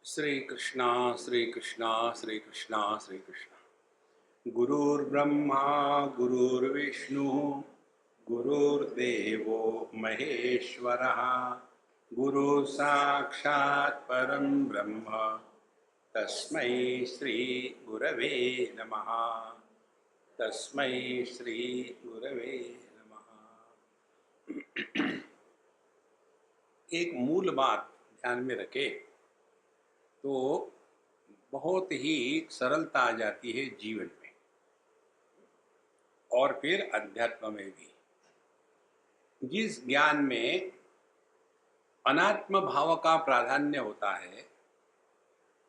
श्री कृष्णा श्री कृष्णा श्री कृष्णा श्री कृष्णा। गुरुर्ब्रह्मा गुरुर्विष्णु गुरुर्देवो महेश्वरः गुरु साक्षात् परं ब्रह्म तस्मै श्री गुरवे नमः। तस्मै श्री गुरवे नमः। एक मूल बात ध्यान में रखें तो बहुत ही सरलता आ जाती है जीवन में और फिर अध्यात्म में भी। जिस ज्ञान में अनात्म भाव का प्राधान्य होता है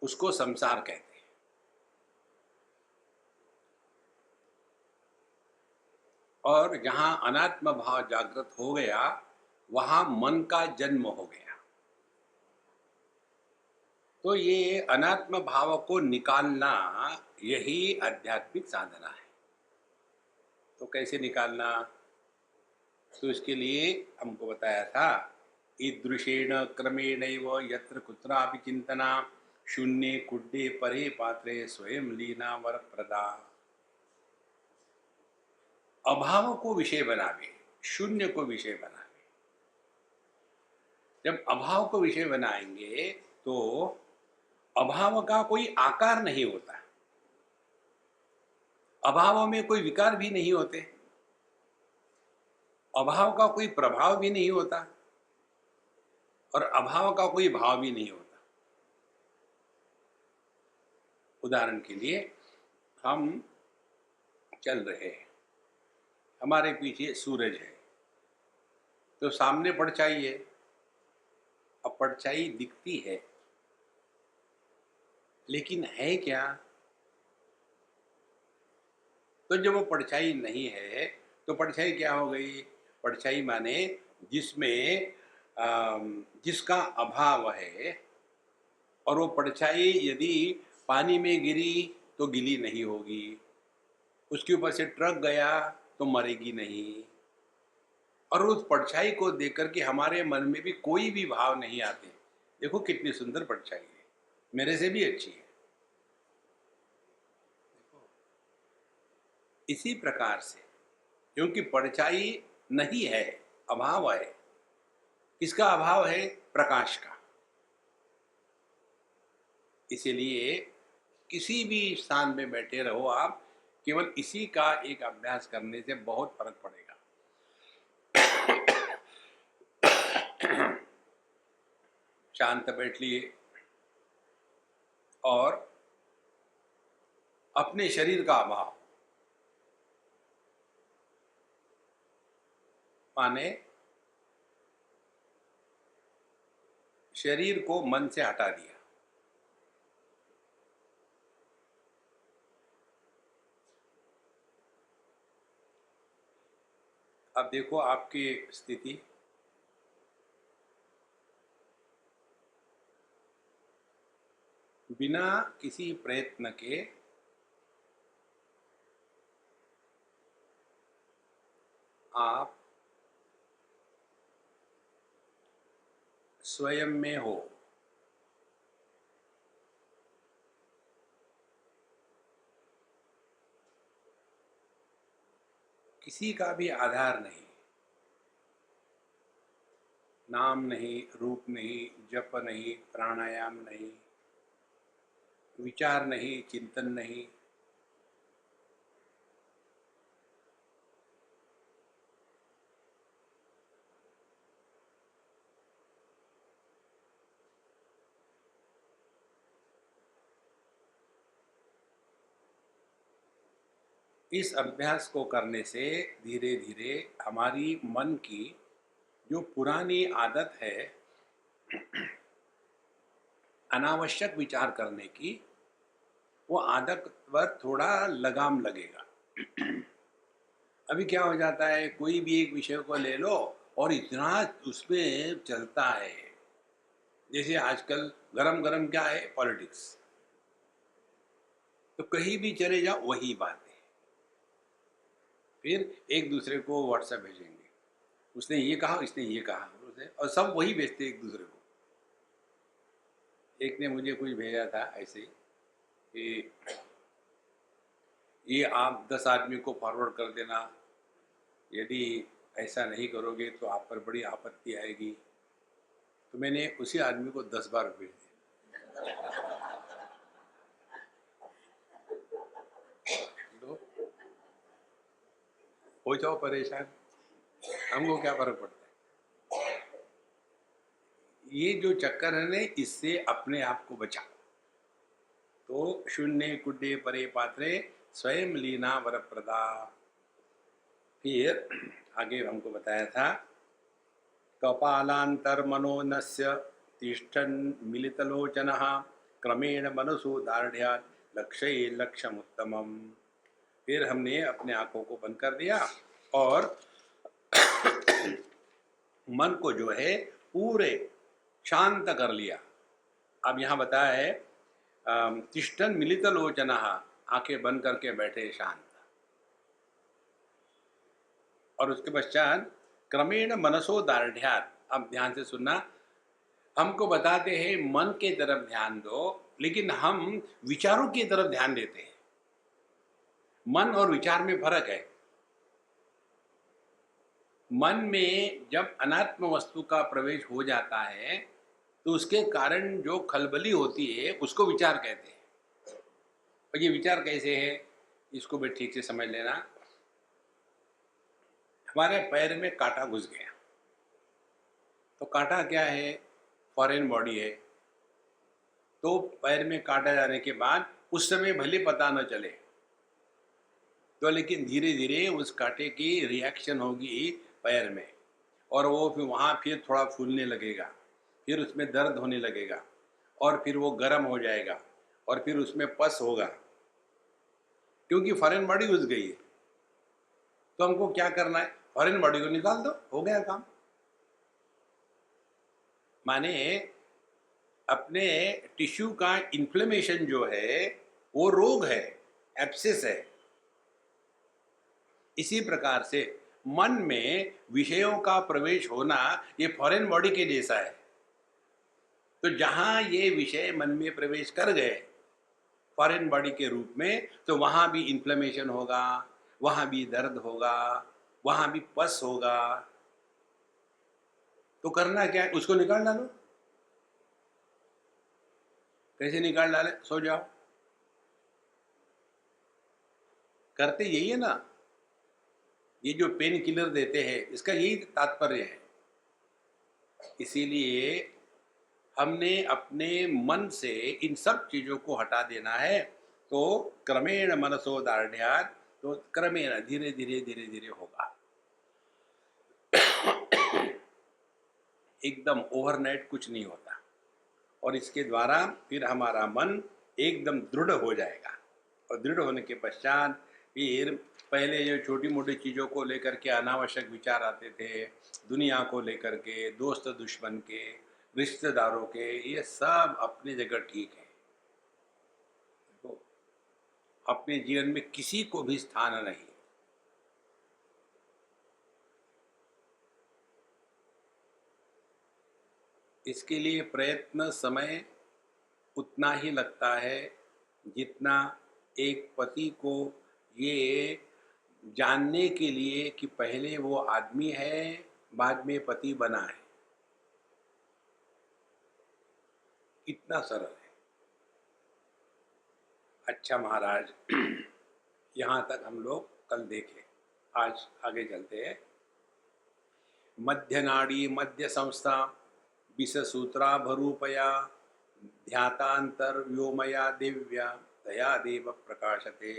उसको संसार कहते हैं, और जहाँ अनात्म भाव जागृत हो गया वहाँ मन का जन्म हो गया। तो ये अनात्म भाव को निकालना यही आध्यात्मिक साधना है। तो कैसे निकालना? तो इसके लिए हमको बताया था, ईदृशेण क्रमेणैव यत्र कुत्रापि चिंतना शून्ये कुड्डे परे पात्रे स्वयं लीना वरप्रदा। अभाव को विषय बनावे, शून्य को विषय बनावे। जब अभाव को विषय बनाएंगे तो अभाव का कोई आकार नहीं होता, अभाव में कोई विकार भी नहीं होते, अभाव का कोई प्रभाव भी नहीं होता और अभाव का कोई भाव भी नहीं होता। उदाहरण के लिए हम चल रहे हैं, हमारे पीछे सूरज है, तो सामने परछाई है। अब परछाई दिखती है लेकिन है क्या? तो जब वो परछाई नहीं है तो परछाई क्या हो गई? परछाई माने जिसमें जिसका अभाव है, और वो परछाई यदि पानी में गिरी तो गीली नहीं होगी, उसके ऊपर से ट्रक गया तो मरेगी नहीं। और उस परछाई को देख करके हमारे मन में भी कोई भी भाव नहीं आते, देखो कितनी सुंदर परछाई है, मेरे से भी अच्छी है। इसी प्रकार से क्योंकि परछाई नहीं है, अभाव है। किसका अभाव है? प्रकाश का। इसीलिए किसी भी स्थान में बैठे रहो आप, केवल इसी का एक अभ्यास करने से बहुत फर्क पड़ेगा। शांत बैठ लिए और अपने शरीर का अभाव माने शरीर को मन से हटा दिया। अब देखो आपकी स्थिति, बिना किसी प्रयत्न के आप स्वयं में हो। किसी का भी आधार नहीं, नाम नहीं, रूप नहीं, जप नहीं, प्राणायाम नहीं, विचार नहीं, चिंतन नहीं। इस अभ्यास को करने से धीरे धीरे हमारी मन की जो पुरानी आदत है अनावश्यक विचार करने की, वो आदत पर थोड़ा लगाम लगेगा। अभी क्या हो जाता है, कोई भी एक विषय को ले लो और इतना उसमें चलता है। जैसे आजकल गरम गरम क्या है? पॉलिटिक्स। तो कहीं भी चले जाओ वही बात है। फिर एक दूसरे को व्हाट्सएप भेजेंगे, उसने ये कहा, इसने ये कहा, और सब वही भेजते एक दूसरे को। एक ने मुझे कुछ भेजा था ऐसे ही कि ये आप 10 आदमी को फॉरवर्ड कर देना, यदि ऐसा नहीं करोगे तो आप पर बड़ी आपत्ति आएगी। तो मैंने उसी आदमी को 10 बार भेज दिया। तो हो जाओ परेशान, हमको क्या फर्क पड़ता है। ये जो चक्कर है ना, इससे अपने आप को बचाओ। तो शून्य कुड्डे परे पात्रे स्वयं लीना वरप्रदा। फिर आगे हमको बताया था, कपालांतर्मनोनस्य तिष्ठन् मिलितलोचनः क्रमेण मनसो दार्ढ्यात् लक्ष्ये लक्ष्यमुत्तमम्। फिर हमने अपने आंखों को बंद कर दिया और मन को जो है पूरे शांत कर लिया। अब यहाँ बताया है तिष्ठन् मिलितलोचनः, आंखें बंद करके बैठे शांत। और उसके पश्चात क्रमेण मनसो दार्ढ्यात्, अब ध्यान से सुनना, हमको बताते हैं मन के तरफ ध्यान दो, लेकिन हम विचारों की तरफ ध्यान देते हैं। मन और विचार में फर्क है। मन में जब अनात्म वस्तु का प्रवेश हो जाता है तो उसके कारण जो खलबली होती है उसको विचार कहते हैं। और ये विचार कैसे है, इसको भी ठीक से समझ लेना। हमारे पैर में कांटा घुस गया, तो कांटा क्या है, फॉरेन बॉडी है। तो पैर में कांटा जाने के बाद उस समय भले पता न चले, तो लेकिन धीरे धीरे उस कांटे की रिएक्शन होगी पैर में, और वो फिर वहाँ फिर थोड़ा फूलने लगेगा, फिर उसमें दर्द होने लगेगा, और फिर वो गर्म हो जाएगा, और फिर उसमें पस होगा, क्योंकि फॉरेन बॉडी घुस गई है। तो हमको क्या करना है, फॉरेन बॉडी को निकाल दो, हो गया काम। माने अपने टिश्यू का इन्फ्लेमेशन जो है वो रोग है, एब्सेस है। इसी प्रकार से मन में विषयों का प्रवेश होना ये फॉरेन बॉडी के जैसा है। तो जहां ये विषय मन में प्रवेश कर गए फॉरेन बॉडी के रूप में, तो वहां भी इन्फ्लेमेशन होगा, वहां भी दर्द होगा, वहां भी पस होगा। तो करना क्या है, उसको निकाल डालो। कैसे निकाल डाले, सो जाओ। करते यही है ना, ये जो पेन किलर देते हैं इसका यही तात्पर्य है। इसीलिए हमने अपने मन से इन सब चीजों को हटा देना है। तो क्रमेण मनसो दार्ढ्यात्, तो क्रमेण धीरे धीरे धीरे धीरे होगा। एकदम ओवरनाइट कुछ नहीं होता। और इसके द्वारा फिर हमारा मन एकदम दृढ़ हो जाएगा। और दृढ़ होने के पश्चात फिर पहले जो छोटी मोटी चीज़ों को लेकर के अनावश्यक विचार आते थे, दुनिया को लेकर के, दोस्त दुश्मन के, रिश्तेदारों के, ये सब अपनी जगह ठीक है। तो अपने जीवन में किसी को भी स्थान नहीं। इसके लिए प्रयत्न समय उतना ही लगता है जितना एक पति को ये जानने के लिए कि पहले वो आदमी है, बाद में पति बना है। इतना सरल है। अच्छा महाराज, यहाँ तक हम लोग कल देखे, आज आगे चलते हैं। मध्य नाड़ी मध्य संस्था विषसूत्राभरूपया ध्यातांतर व्योमया दिव्या दया देव प्रकाशते।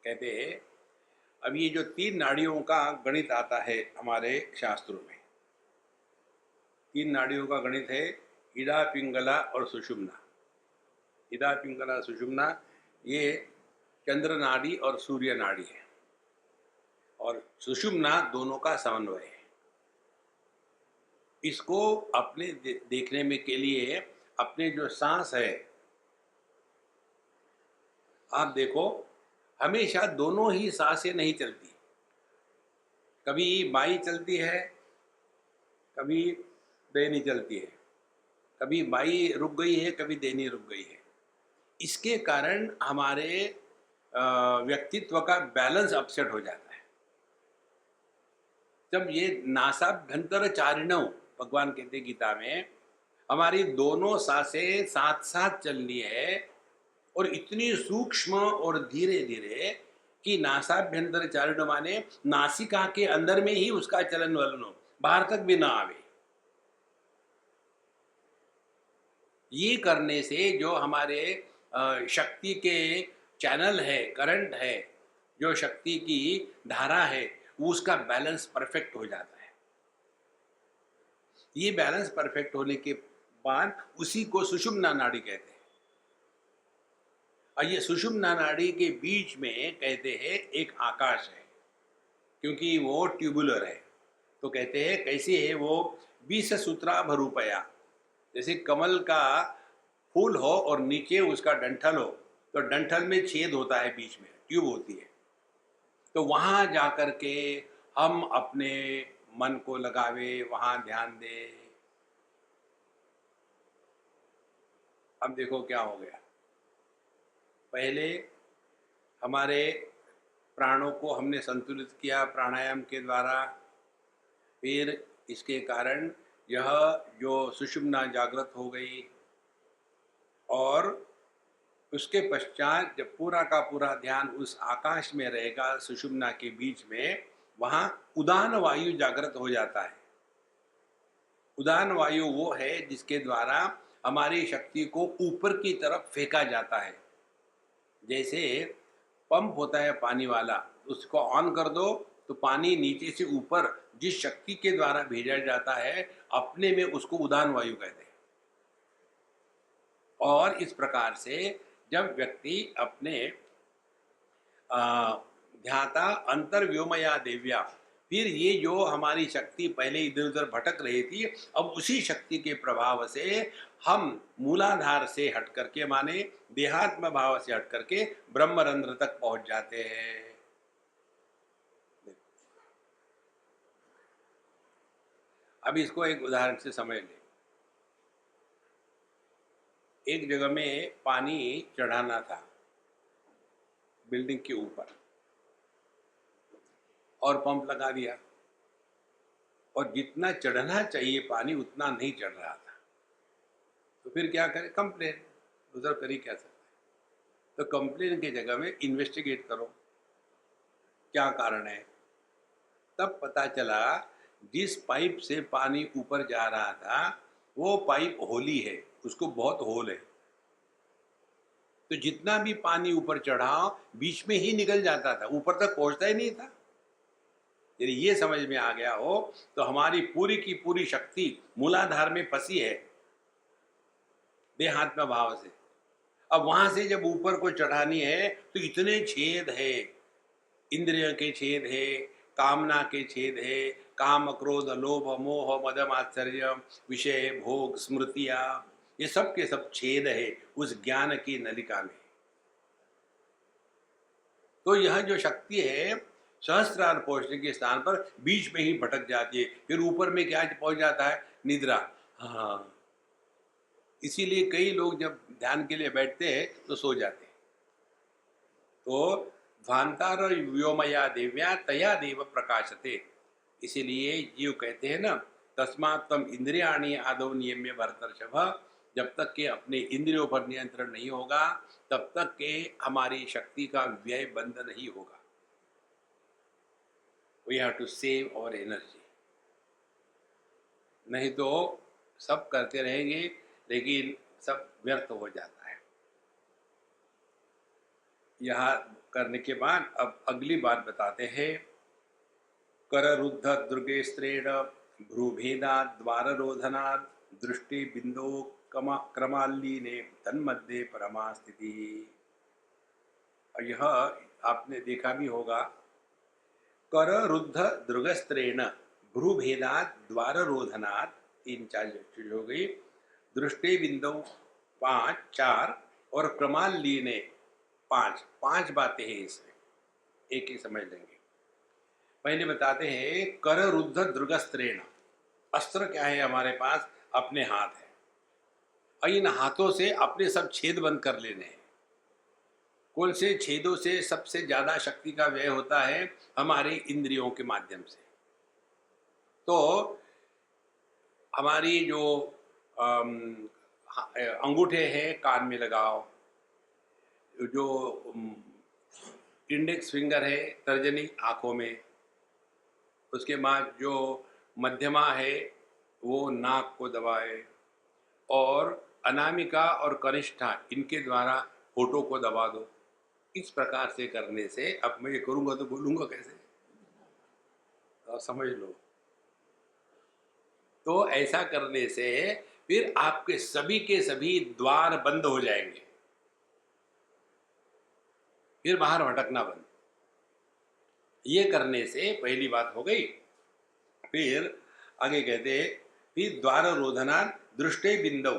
कहते हैं, अब ये जो 3 नाड़ियों का गणित आता है हमारे शास्त्रों में, 3 नाड़ियों का गणित है, इड़ा पिंगला और सुषुम्ना। इड़ा पिंगला सुषुम्ना ये चंद्र नाड़ी और सूर्य नाड़ी है, और सुषुम्ना दोनों का समन्वय है। इसको अपने देखने में के लिए अपने जो सांस है, आप देखो हमेशा दोनों ही सांसें नहीं चलती, कभी बाईं चलती है, कभी दाहिनी चलती है। कभी बाई रुक गई है, कभी देनी रुक गई है। इसके कारण हमारे व्यक्तित्व का बैलेंस अपसेट हो जाता है। जब ये नासाभ्यंतर चारिणौ, भगवान कहते गीता में, हमारी दोनों सांसें साथ साथ चलनी है और इतनी सूक्ष्म और धीरे धीरे कि नासाभ्यंतर चारिणौ माने नासिका के अंदर में ही उसका चलन वलन हो, बाहर तक भी ना आवे। ये करने से जो हमारे शक्ति के चैनल है, करंट है, जो शक्ति की धारा है, वो उसका बैलेंस परफेक्ट हो जाता है। ये बैलेंस परफेक्ट होने के बाद उसी को सुषुम्ना नाड़ी कहते हैं। और ये सुषुम्ना नाड़ी के बीच में कहते हैं एक आकाश है, क्योंकि वो ट्यूबुलर है। तो कहते हैं कैसे है वो, 20 सूत्रा भरूपया, जैसे कमल का फूल हो और नीचे उसका डंठल हो, तो डंठल में छेद होता है, बीच में ट्यूब होती है। तो वहाँ जाकर के हम अपने मन को लगावे, वहाँ ध्यान दे। अब देखो क्या हो गया, पहले हमारे प्राणों को हमने संतुलित किया प्राणायाम के द्वारा, फिर इसके कारण यह जो सुषुम्ना जागृत हो गई, और उसके पश्चात जब पूरा का पूरा ध्यान उस आकाश में रहेगा सुषुम्ना के बीच में, वहाँ उदान वायु जागृत हो जाता है। उदान वायु वो है जिसके द्वारा हमारी शक्ति को ऊपर की तरफ फेंका जाता है। जैसे पंप होता है पानी वाला, उसको ऑन कर दो तो पानी नीचे से ऊपर जिस शक्ति के द्वारा भेजा जाता है, अपने में उसको उदान वायु कहते हैं। और इस प्रकार से जब व्यक्ति अपने ध्याता अंतर्व्योमया देव्या, फिर ये जो हमारी शक्ति पहले इधर उधर भटक रही थी, अब उसी शक्ति के प्रभाव से हम मूलाधार से हट करके, माने देहात्म भाव से हट करके ब्रह्मरंध्र तक पहुंच जाते हैं। अब इसको एक उदाहरण से समझ लें। एक जगह में पानी चढ़ाना था बिल्डिंग के ऊपर, और पंप लगा दिया, और जितना चढ़ना चाहिए पानी उतना नहीं चढ़ रहा था। तो फिर क्या करें, कंप्लेन, उधर कर ही क्या सकते। तो कंप्लेन की जगह में इन्वेस्टिगेट करो क्या कारण है। तब पता चला जिस पाइप से पानी ऊपर जा रहा था वो पाइप होली है, उसको बहुत होल है, तो जितना भी पानी ऊपर चढ़ाओ बीच में ही निकल जाता था, ऊपर तक पहुंचता ही नहीं था। यदि ये समझ में आ गया हो तो हमारी पूरी की पूरी शक्ति मूलाधार में फंसी है देहात्म भाव से। अब वहां से जब ऊपर को चढ़ानी है तो इतने छेद है, इंद्रिय के छेद है, कामना के छेद है, काम क्रोध लोभ मोह मद मात्सर्य विषय भोग स्मृतियां, ये सब के सब छेद है उस ज्ञान की नलिका में। तो यह जो शक्ति है सहस्त्रार पहुंचने के स्थान पर बीच में ही भटक जाती है, फिर ऊपर में क्या पहुंच जाता है, निद्रा। हाँ, इसीलिए कई लोग जब ध्यान के लिए बैठते हैं तो सो जाते हैं। तो ध्वांतार व्योमया देव्या तया देव प्रकाशते, इसीलिए जीव कहते हैं ना, तस्मात् तम इंद्रियाणि आदौ नियम्य भरतर्षभ, जब तक के अपने इंद्रियों पर नियंत्रण नहीं होगा तब तक के हमारी शक्ति का व्यय बंद नहीं होगा। वी हैव टू सेव और एनर्जी, नहीं तो सब करते रहेंगे लेकिन सब व्यर्थ हो जाता है। यहाँ करने के बाद अब अगली बात बताते हैं। कररुद्ध दुर्गेस्त्रेण भ्रूभेदात् द्वाररोधनात् दृष्टि बिंदो क्रमाल्लीने तन्मध्ये परमा स्थिति। यह आपने देखा भी होगा, कररुद्ध दुर्गस्त्रेण भ्रूभेदात् द्वाररोधनात्, 3-4 चीज हो गई, दृष्टि बिंदु 5-4 और क्रमाल्लीने 5 बातें हैं इसमें, एक ही समझ लेंगे। पहले बताते हैं कररुद्ध दुर्गस्त्रेण, अस्त्र क्या है हमारे पास, अपने हाथ है। और इन हाथों से अपने सब छेद बंद कर लेने हैं। कौन से छेदों से सबसे ज़्यादा शक्ति का व्यय होता है? हमारे इंद्रियों के माध्यम से। तो हमारी जो अम, अंगूठे हैं कान में लगाओ, जो इंडेक्स फिंगर है तर्जनी आँखों में, उसके बाद जो मध्यमा है वो नाक को दबाए, और अनामिका और कनिष्ठा इनके द्वारा होठों को दबा दो। इस प्रकार से करने से, अब मैं ये करूँगा तो बोलूँगा कैसे? समझ लो। तो ऐसा करने से फिर आपके सभी के सभी द्वार बंद हो जाएंगे, फिर बाहर भटकना बंद। ये करने से पहली बात हो गई। फिर आगे कहते हैं, फिर द्वार रोधना दृष्टे बिंदु,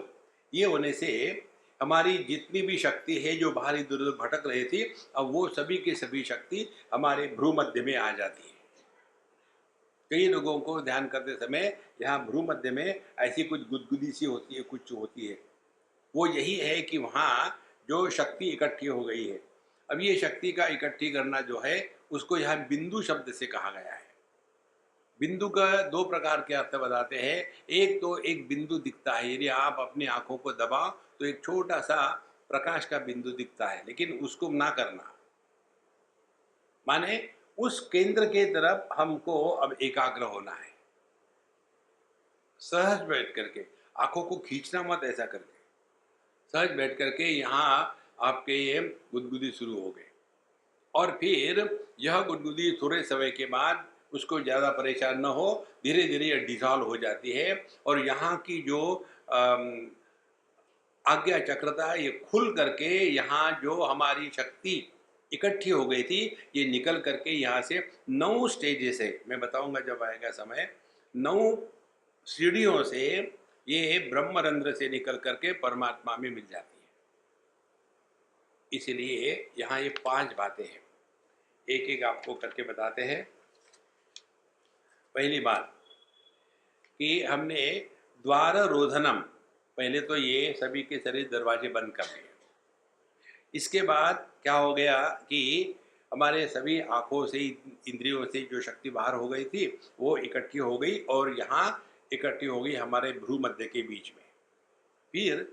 ये होने से हमारी जितनी भी शक्ति है जो बाहर इधर उधर भटक रही थी, अब वो सभी की सभी शक्ति हमारे भ्रू मध्य में आ जाती है। कई लोगों को ध्यान करते समय यहाँ भ्रू मध्य में ऐसी कुछ गुदगुदी सी होती है, कुछ होती है, वो यही है कि वहाँ जो शक्ति इकट्ठी हो गई है। अब ये शक्ति का इकट्ठी करना जो है, उसको यहाँ बिंदु शब्द से कहा गया है। बिंदु का दो प्रकार के अर्थ बताते हैं। एक तो एक बिंदु दिखता है, यदि आप अपनी आंखों को दबाओ तो एक छोटा सा प्रकाश का बिंदु दिखता है, लेकिन उसको ना करना, माने उस केंद्र के तरफ हमको अब एकाग्र होना है। सहज बैठ करके, आंखों को खींचना मत ऐसा करके, सहज बैठ करके यहाँ आपके ये गुदगुदी शुरू हो गए। और फिर यह गुदगुदी थोड़े समय के बाद, उसको ज़्यादा परेशान न हो, धीरे धीरे यह डिसॉल्व हो जाती है, और यहाँ की जो आज्ञा चक्रता ये खुल करके, यहाँ जो हमारी शक्ति इकट्ठी हो गई थी, ये निकल करके यहाँ से 9 स्टेजेस है, मैं बताऊंगा जब आएगा समय, 9 सीढ़ियों से ये ब्रह्मरंध्र से निकल करके परमात्मा में मिल जाती है। इसलिए यहाँ ये 5 बातें हैं, एक एक आपको करके बताते हैं। पहली बात कि हमने द्वार रोधनम, पहले तो ये सभी के शरीर दरवाजे बंद कर दिए। इसके बाद क्या हो गया कि हमारे सभी आँखों से, इंद्रियों से जो शक्ति बाहर हो गई थी वो इकट्ठी हो गई, और यहाँ इकट्ठी हो गई हमारे भ्रू मध्य के बीच में। फिर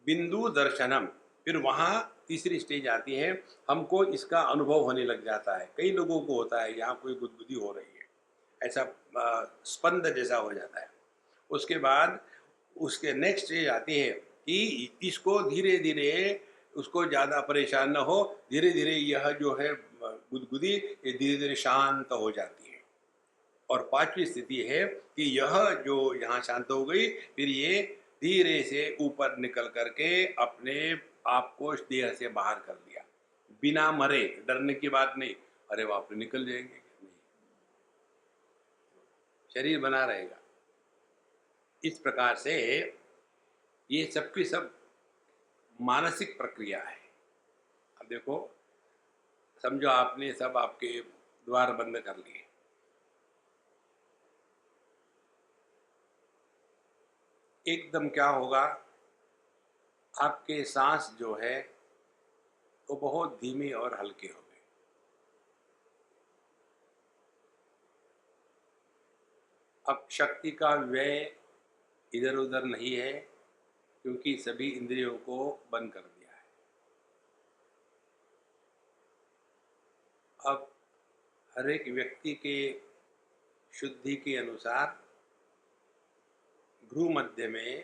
बिंदु दर्शनम, फिर वहाँ तीसरी स्टेज आती है, हमको इसका अनुभव होने लग जाता है। कई लोगों को होता है यहाँ कोई गुदगुदी हो रही है, ऐसा स्पंद जैसा हो जाता है। उसके बाद उसके नेक्स्ट स्टेज आती है कि इसको धीरे धीरे, उसको ज़्यादा परेशान न हो, धीरे धीरे यह जो है गुदगुदी ये धीरे धीरे शांत हो जाती है। और पांचवी स्थिति है कि यह जो यहाँ शांत हो गई, फिर ये धीरे से ऊपर निकल करके अपने आप को देह से बाहर कर दिया, बिना मरे, डरने की बात नहीं, अरे बाप रे निकल जाएंगे, नहीं, शरीर बना रहेगा। इस प्रकार से ये सब की सब मानसिक प्रक्रिया है। अब देखो, समझो आपने सब आपके द्वार बंद कर लिए, एकदम क्या होगा, आपके सांस जो है वो बहुत धीमे और हल्के हो गए। अब शक्ति का व्यय इधर उधर नहीं है, क्योंकि सभी इंद्रियों को बंद कर दिया है। अब हर एक व्यक्ति के शुद्धि के अनुसार भ्रू मध्य में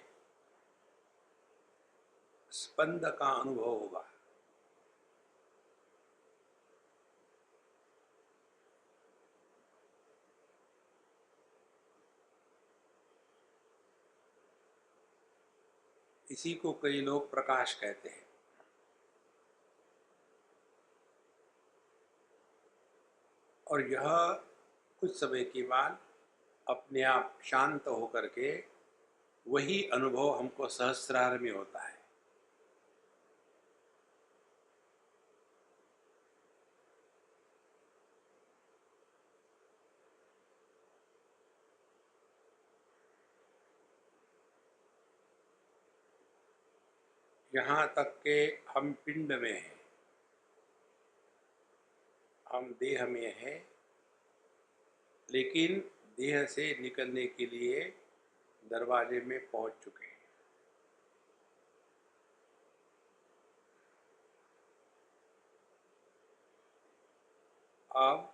स्पंद का अनुभव होगा। इसी को कई लोग प्रकाश कहते हैं। और यह कुछ समय के बाद अपने आप शांत होकर के वही अनुभव हमको सहस्रार में होता है। यहाँ तक के हम पिंड में हैं, हम देह में हैं, लेकिन देह से निकलने के लिए दरवाजे में पहुंच चुके हैं। अब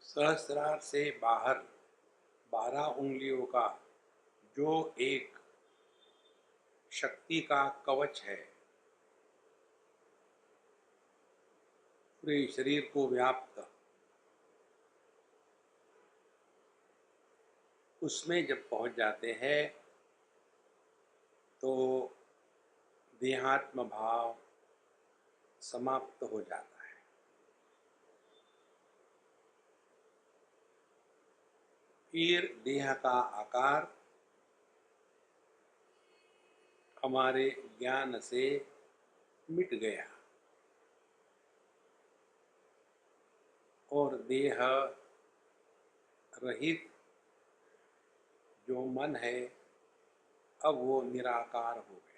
सहस्रार से बाहर 12 उंगलियों का जो एक शक्ति का कवच है, पूरे शरीर को व्याप्त, उसमें जब पहुंच जाते हैं तो देहात्म भाव समाप्त हो जाता है। फिर देह का आकार हमारे ज्ञान से मिट गया और देह रहित जो मन है अब वो निराकार हो गया।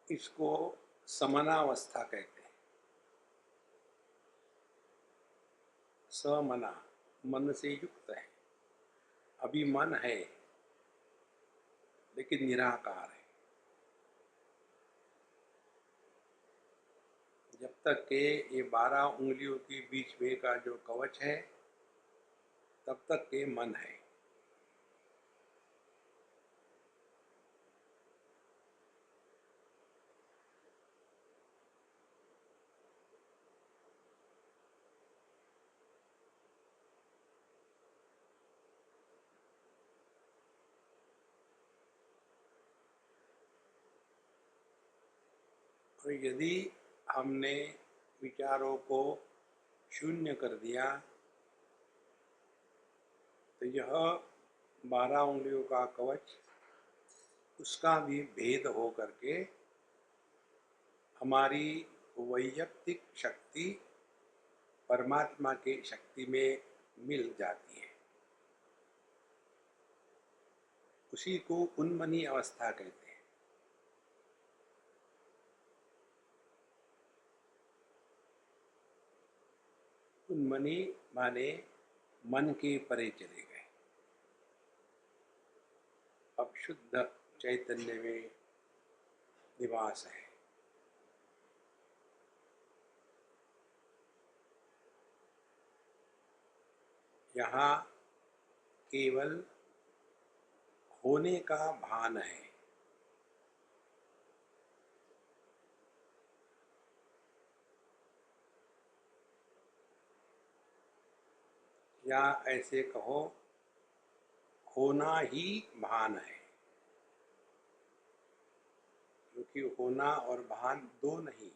इसको समनावस्था कहते हैं। समना, मन से युक्त है, अभी मन है लेकिन निराकार है। जब तक के ये 12 उंगलियों के बीच में का जो कवच है तब तक के मन है। और यदि हमने विचारों को शून्य कर दिया तो यह 12 उंगलियों का कवच, उसका भी भेद हो करके हमारी वैयक्तिक शक्ति परमात्मा की शक्ति में मिल जाती है। उसी को उन्मनी अवस्था कहते हैं। उन्मनी माने मन के परे चले गए, अब शुद्ध चैतन्य में निवास है। यहाँ केवल होने का भान है। या ऐसे कहो, होना ही भान है, क्योंकि होना और भान दो नहीं।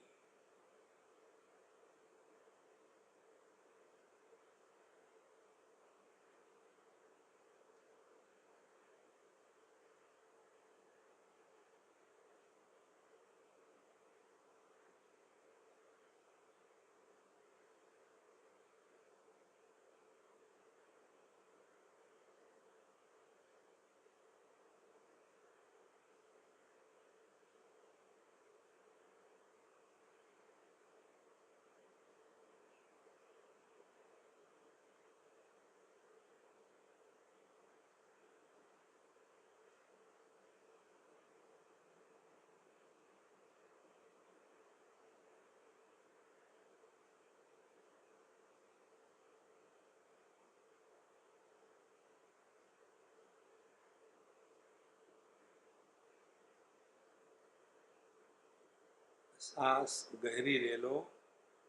सांस गहरी ले लो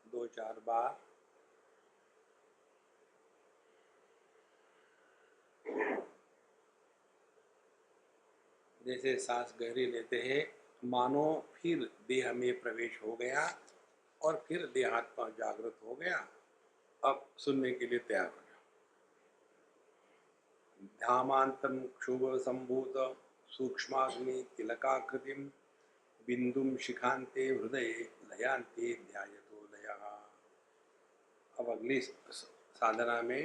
2-4 बार। जैसे सांस गहरी लेते हैं मानो फिर देह में प्रवेश हो गया और फिर देहात्मा जागृत हो गया। अब सुनने के लिए तैयार हो जाओ। धामांतं क्षुभ संभूत सूक्ष्माग्नि तिलकाकृतिम बिंदुम शिखांते हृदय लयांते ध्यायतो लयः। अब अगली साधना में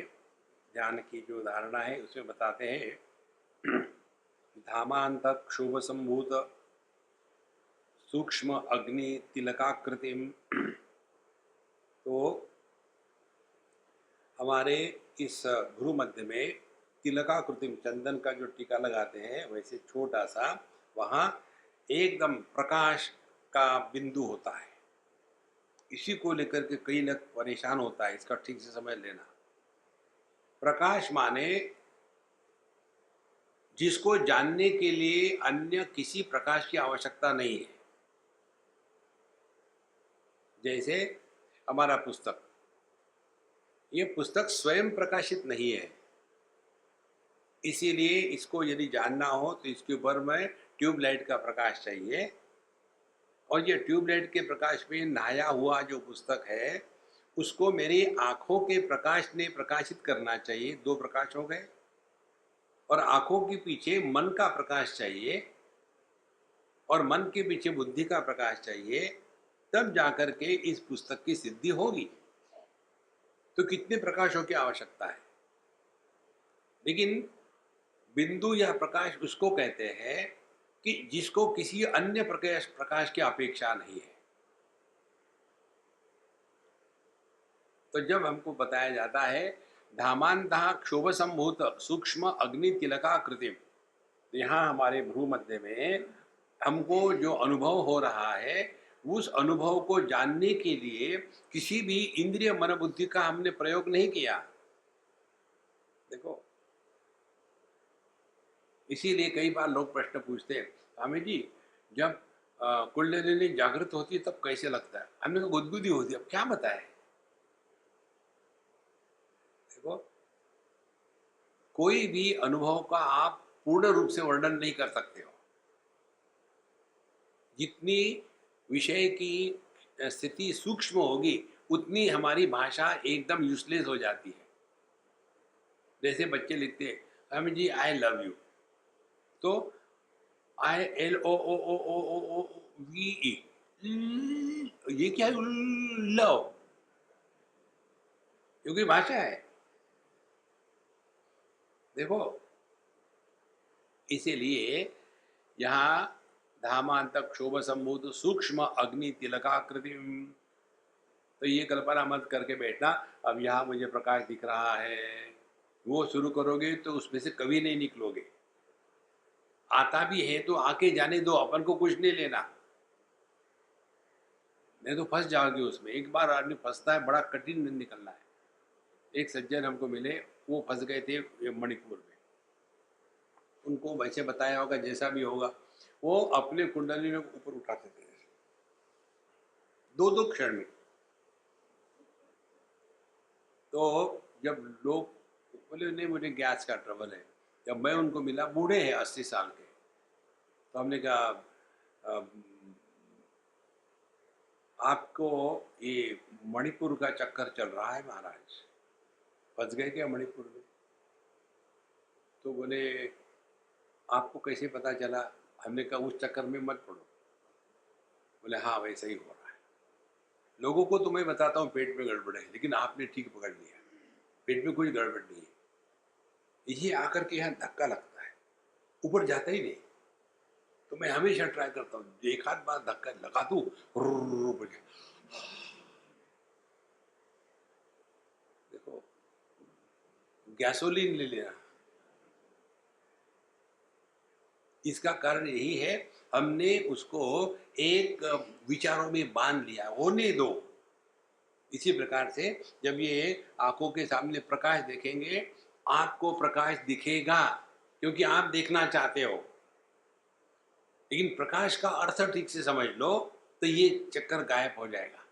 ध्यान की जो धारणा है उसमें बताते हैं धामांत क्षुभ संभूत सूक्ष्म अग्नि तिलकाकृतिम। तो हमारे इस भ्रू मध्य में तिलकाकृतिम चंदन का जो टीका लगाते हैं वैसे छोटा सा वहाँ एकदम प्रकाश का बिंदु होता है। इसी को लेकर के कई लोग परेशान होता है, इसका ठीक से समझ लेना। प्रकाश माने जिसको जानने के लिए अन्य किसी प्रकाश की आवश्यकता नहीं है। जैसे हमारा पुस्तक, ये पुस्तक स्वयं प्रकाशित नहीं है, इसीलिए इसको यदि जानना हो तो इसके ऊपर में ट्यूबलाइट का प्रकाश चाहिए। और ये ट्यूबलाइट के प्रकाश में नहाया हुआ जो पुस्तक है उसको मेरी आंखों के प्रकाश ने प्रकाशित करना चाहिए। दो प्रकाश हो गए। और आंखों के पीछे मन का प्रकाश चाहिए और मन के पीछे बुद्धि का प्रकाश चाहिए, तब जाकर के इस पुस्तक की सिद्धि होगी। तो कितने प्रकाशों की आवश्यकता है? लेकिन बिंदु या प्रकाश उसको कहते हैं कि जिसको किसी अन्य प्रकाश की अपेक्षा नहीं है। तो जब हमको बताया जाता है धामांतः क्षोभ संभूत सूक्ष्म अग्नि तिलकाकृतिम, तो यहाँ हमारे भ्रू मध्य में हमको जो अनुभव हो रहा है उस अनुभव को जानने के लिए किसी भी इंद्रिय मन बुद्धि का हमने प्रयोग नहीं किया। देखो, इसीलिए कई बार लोग प्रश्न पूछते हैं, स्वामी जी जब कुंडलिनी जागृत होती है तब कैसे लगता है? हमने कहा गुदगुदी होती है। अब क्या बताए? देखो, कोई भी अनुभव का आप पूर्ण रूप से वर्णन नहीं कर सकते हो। जितनी विषय की स्थिति सूक्ष्म होगी उतनी हमारी भाषा एकदम यूजलेस हो जाती है। जैसे बच्चे लिखते हैं, स्वामी जी आई लव यू, तो ILOOOOOVE, ये क्या है? लव, क्योंकि भाषा है। देखो, इसीलिए यहाँ धामांत क्षोभ संभूत सूक्ष्म अग्नि तिलकाकृति, तो ये कल्पना मत करके बैठना अब यहाँ मुझे प्रकाश दिख रहा है, वो शुरू करोगे तो उसमें से कभी नहीं निकलोगे। आता भी है तो आके जाने दो, अपन को कुछ नहीं लेना, नहीं तो फंस जाओगे उसमें। एक बार आदमी फंसता है, बड़ा कठिन निकलना है। एक सज्जन हमको मिले, वो फंस गए थे मणिपुर में। उनको वैसे बताया होगा, जैसा भी होगा, वो अपने कुंडली में ऊपर उठाते थे दो दो क्षण में। तो जब लोग बोले नहीं मुझे गैस का ट्रबल है, जब मैं उनको मिला, बूढ़े हैं 80 साल के, तो हमने कहा आपको ये मणिपुर का चक्कर चल रहा है महाराज, फंस गए क्या मणिपुर में? तो बोले आपको कैसे पता चला? हमने कहा उस चक्कर में मत पड़ो। बोले हाँ वैसा ही हो रहा है। लोगों को तो मैं बताता हूँ पेट में गड़बड़ है, लेकिन आपने ठीक पकड़ लिया, पेट में कोई गड़बड़ नहीं है। ये आकर के यहाँ धक्का लगता है, ऊपर जाता ही नहीं। तो मैं हमेशा ट्राई करता हूँ, एक आध बार धक्का लगा दूं, देखो गैसोलीन ले लेना। इसका कारण यही है, हमने उसको एक विचारों में बांध लिया, होने दो। इसी प्रकार से जब ये आंखों के सामने प्रकाश देखेंगे, आपको प्रकाश दिखेगा क्योंकि आप देखना चाहते हो, लेकिन प्रकाश का अर्थ ठीक से समझ लो तो ये चक्कर गायब हो जाएगा।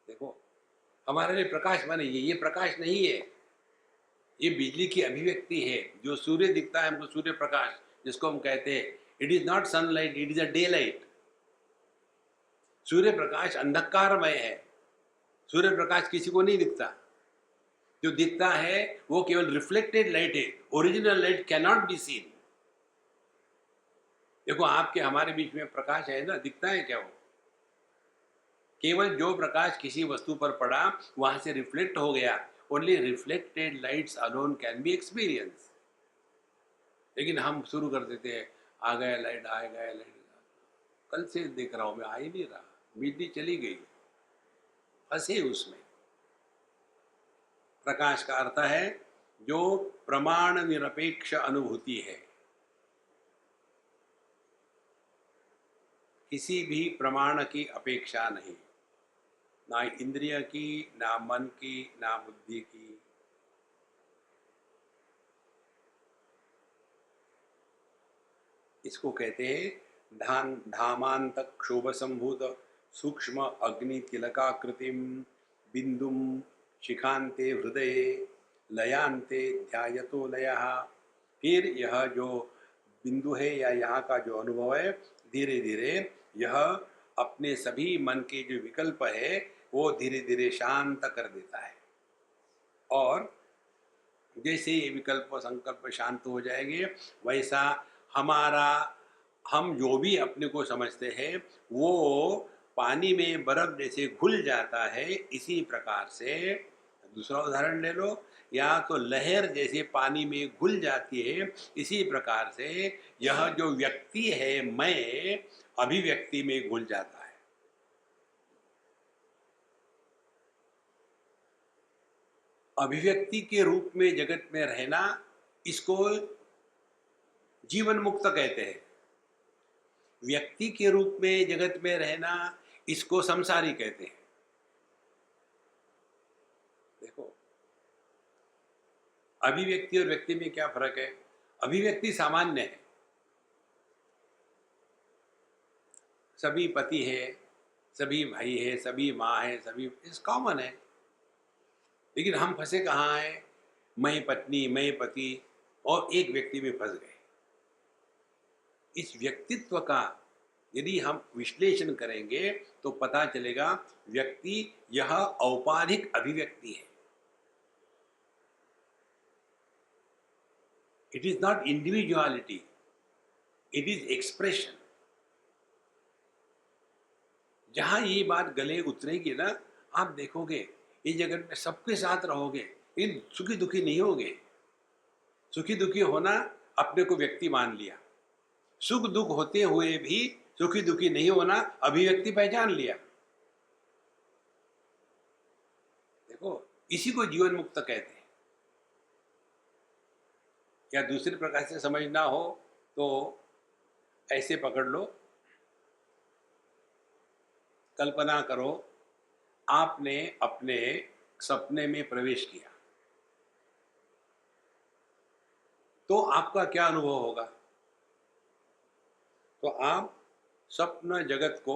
देखो, हमारे लिए प्रकाश माने ये प्रकाश नहीं है, ये बिजली की अभिव्यक्ति है। जो सूर्य दिखता है हमको, सूर्य प्रकाश जिसको हम कहते हैं, it is not sunlight, it is a daylight. सूर्य प्रकाश अंधकारमय है, सूर्य प्रकाश किसी को नहीं दिखता। जो दिखता है वो केवल रिफ्लेक्टेड लाइट है, original light can not be seen. देखो आपके हमारे बीच में प्रकाश है ना, दिखता है क्या वो? केवल जो प्रकाश किसी वस्तु पर पड़ा वहां से रिफ्लेक्ट हो गया, only reflected lights alone can be experience. लेकिन हम शुरू कर देते हैं, आ गया लाइट, आ गया लाइट, कल से देख रहा हूं मैं, आ ही नहीं रहा, बिजली चली गई, फंसे उसमें। प्रकाश का अर्थ है जो प्रमाण निरपेक्ष अनुभूति है, किसी भी प्रमाण की अपेक्षा नहीं, ना इंद्रिय की, ना मन की, ना बुद्धि की। इसको कहते हैं धामांत क्षोभ संभूत सूक्ष्म अग्नि तिलकाकृतिम बिंदुम शिखांते हृदय लयांते ध्यायतो लयः। फिर यह जो बिंदु है या यहाँ का जो अनुभव है, धीरे धीरे यह अपने सभी मन के जो विकल्प है वो धीरे धीरे शांत कर देता है। और जैसे ये विकल्प संकल्प शांत हो जाएंगे, वैसा हमारा, हम जो भी अपने को समझते हैं वो पानी में बर्फ जैसे घुल जाता है, इसी प्रकार से दूसरा उदाहरण ले लो, या तो लहर जैसे पानी में घुल जाती है, इसी प्रकार से यह जो व्यक्ति है मैं अभिव्यक्ति में घुल जाता है। अभिव्यक्ति के रूप में जगत में रहना, इसको जीवन मुक्त कहते हैं। व्यक्ति के रूप में जगत में रहना, इसको संसारी कहते हैं। देखो अभिव्यक्ति और व्यक्ति में क्या फर्क है? अभिव्यक्ति सामान्य है, सभी पति है, सभी भाई है, सभी माँ है, सभी इस कॉमन है। लेकिन हम फंसे कहाँ हैं? मैं पत्नी, मैं पति, और एक व्यक्ति में फंस गए। इस व्यक्तित्व का यदि हम विश्लेषण करेंगे तो पता चलेगा व्यक्ति यह औपाधिक अभिव्यक्ति है। It is not individuality, it is expression. जहां ये बात गले उतरेगी ना, आप देखोगे इस जगत में सबके साथ रहोगे, इन सुखी दुखी नहीं होगे। सुखी दुखी होना अपने को व्यक्ति मान लिया, सुख दुख होते हुए भी सुखी दुखी नहीं होना अभिव्यक्ति पहचान लिया। देखो इसी को जीवन मुक्त कहते हैं। या दूसरे प्रकार से समझना हो तो ऐसे पकड़ लो, कल्पना करो आपने अपने सपने में प्रवेश किया, तो आपका क्या अनुभव होगा? तो आप स्वप्न जगत को,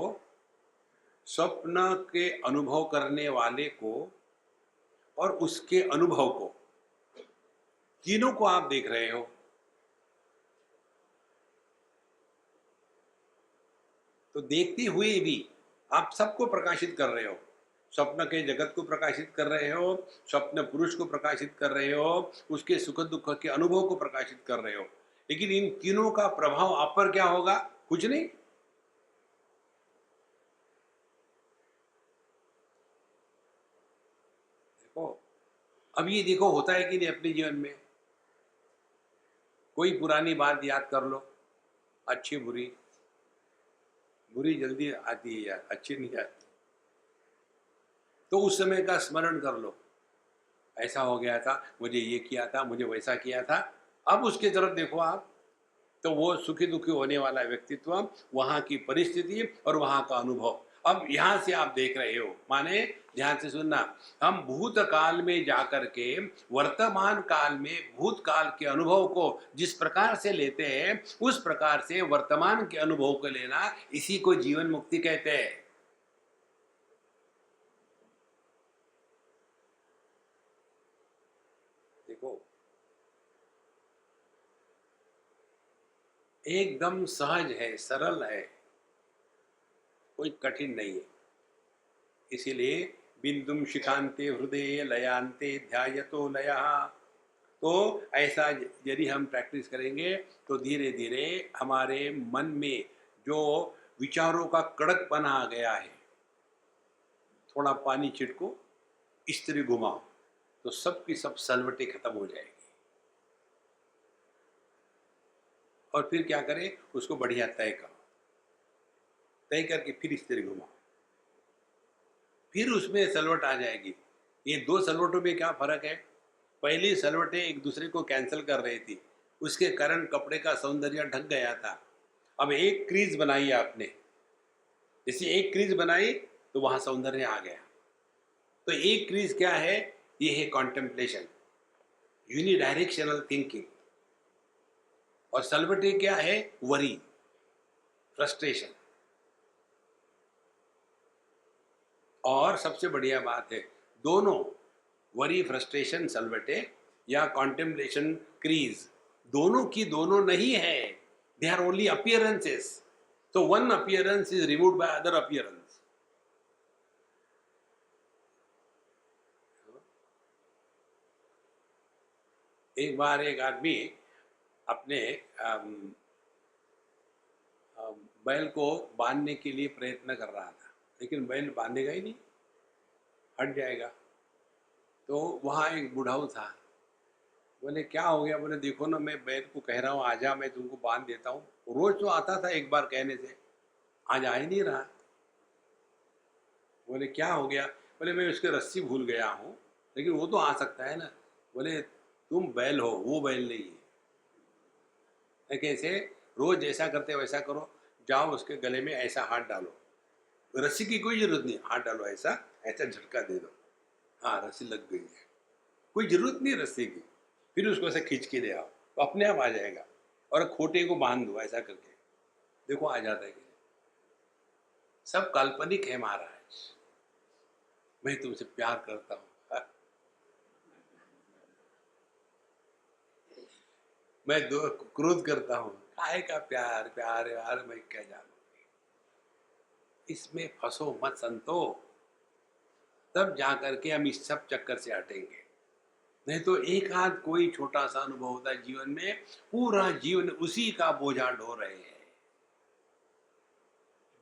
स्वप्न के अनुभव करने वाले को और उसके अनुभव को, तीनों को आप देख रहे हो। तो देखते हुए भी आप सबको प्रकाशित कर रहे हो। स्वप्न के जगत को प्रकाशित कर रहे हो, स्वप्न पुरुष को प्रकाशित कर रहे हो, उसके सुख दुख के अनुभव को प्रकाशित कर रहे हो। लेकिन इन तीनों का प्रभाव आप पर क्या होगा? कुछ नहीं। देखो अब ये देखो होता है कि नहीं अपने जीवन में? कोई पुरानी बात याद कर लो, अच्छी बुरी, बुरी जल्दी आती है यार, अच्छी नहीं आती। तो उस समय का स्मरण कर लो, ऐसा हो गया था, मुझे ये किया था, मुझे वैसा किया था। अब उसके तरफ देखो आप, तो वो सुखी दुखी होने वाला व्यक्तित्व, वहाँ की परिस्थिति और वहाँ का अनुभव। अब यहाँ से आप देख रहे हो, माने ध्यान से सुनना, हम भूतकाल में जाकर के वर्तमान काल में भूतकाल के अनुभव को जिस प्रकार से लेते हैं, उस प्रकार से वर्तमान के अनुभव को लेना, इसी को जीवन मुक्ति कहते हैं। देखो एकदम सहज है, सरल है, कोई कठिन नहीं है। इसीलिए बिंदुम शिखांते हृदय लयांते ध्यायतो लयः। तो ऐसा यदि हम प्रैक्टिस करेंगे तो धीरे धीरे हमारे मन में जो विचारों का कड़क बना आ गया है, थोड़ा पानी छिड़को, इस्त्री घुमाओ, तो सब की सब सलवटें खत्म हो जाएगी। और फिर क्या करें, उसको बढ़िया तय करो, तय करके फिर इस्त्री घुमाओ, फिर उसमें सलवट आ जाएगी। ये दो सलवटों में क्या फर्क है? पहली सलवटें एक दूसरे को कैंसिल कर रही थी, उसके कारण कपड़े का सौंदर्य ढक गया था। अब एक क्रीज बनाई आपने, जैसे एक क्रीज बनाई तो वहां सौंदर्य आ गया। तो एक क्रीज क्या है? ये है कॉन्टेम्पलेशन, यूनिडायरेक्शनल थिंकिंग। और सलवटें क्या है? Worry, frustration. और सबसे बढ़िया बात है, दोनों वरी, फ्रस्ट्रेशन, सलवटे या कॉन्टेम्पलेशन, क्रीज, दोनों की दोनों नहीं है। They are only appearances. So one appearance is removed by other appearance. एक बार एक आदमी अपने बैल को बांधने के लिए प्रयत्न कर रहा था, लेकिन बैल बांधेगा ही नहीं, हट जाएगा। तो वहाँ एक बुढ़ाऊ था, बोले क्या हो गया? बोले देखो ना, मैं बैल को कह रहा हूँ आजा, मैं तुमको बांध देता हूँ। रोज तो आता था एक बार कहने से, आज आ ही नहीं रहा। बोले क्या हो गया? बोले मैं उसके रस्सी भूल गया हूँ, लेकिन वो तो आ सकता है ना। बोले तुम बैल हो, वो बैल नहीं है। कैसे? रोज जैसा करते वैसा करो, जाओ उसके गले में ऐसा हाथ डालो, रस्सी की कोई जरूरत नहीं, हाथ डालो, ऐसा ऐसा झटका दे दो, हाँ रस्सी लग गई है, कोई जरूरत नहीं रस्सी की। फिर उसको ऐसे खींच के ले आओ तो अपने आप आ जाएगा। और खोटे को बांध दो ऐसा करके, देखो आ जाता है कि सब काल्पनिक है महाराज। मैं तुमसे प्यार करता हूँ, मैं दो क्रोध करता हूँ, काय का प्यार, प्यार यार मैं क्या जानू, इसमें फंसो मत संतो, तब जा करके हम इस सब चक्कर से हटेंगे। नहीं तो एक आध कोई छोटा सा अनुभव होता है जीवन में, पूरा जीवन उसी का बोझा ढो रहे हैं।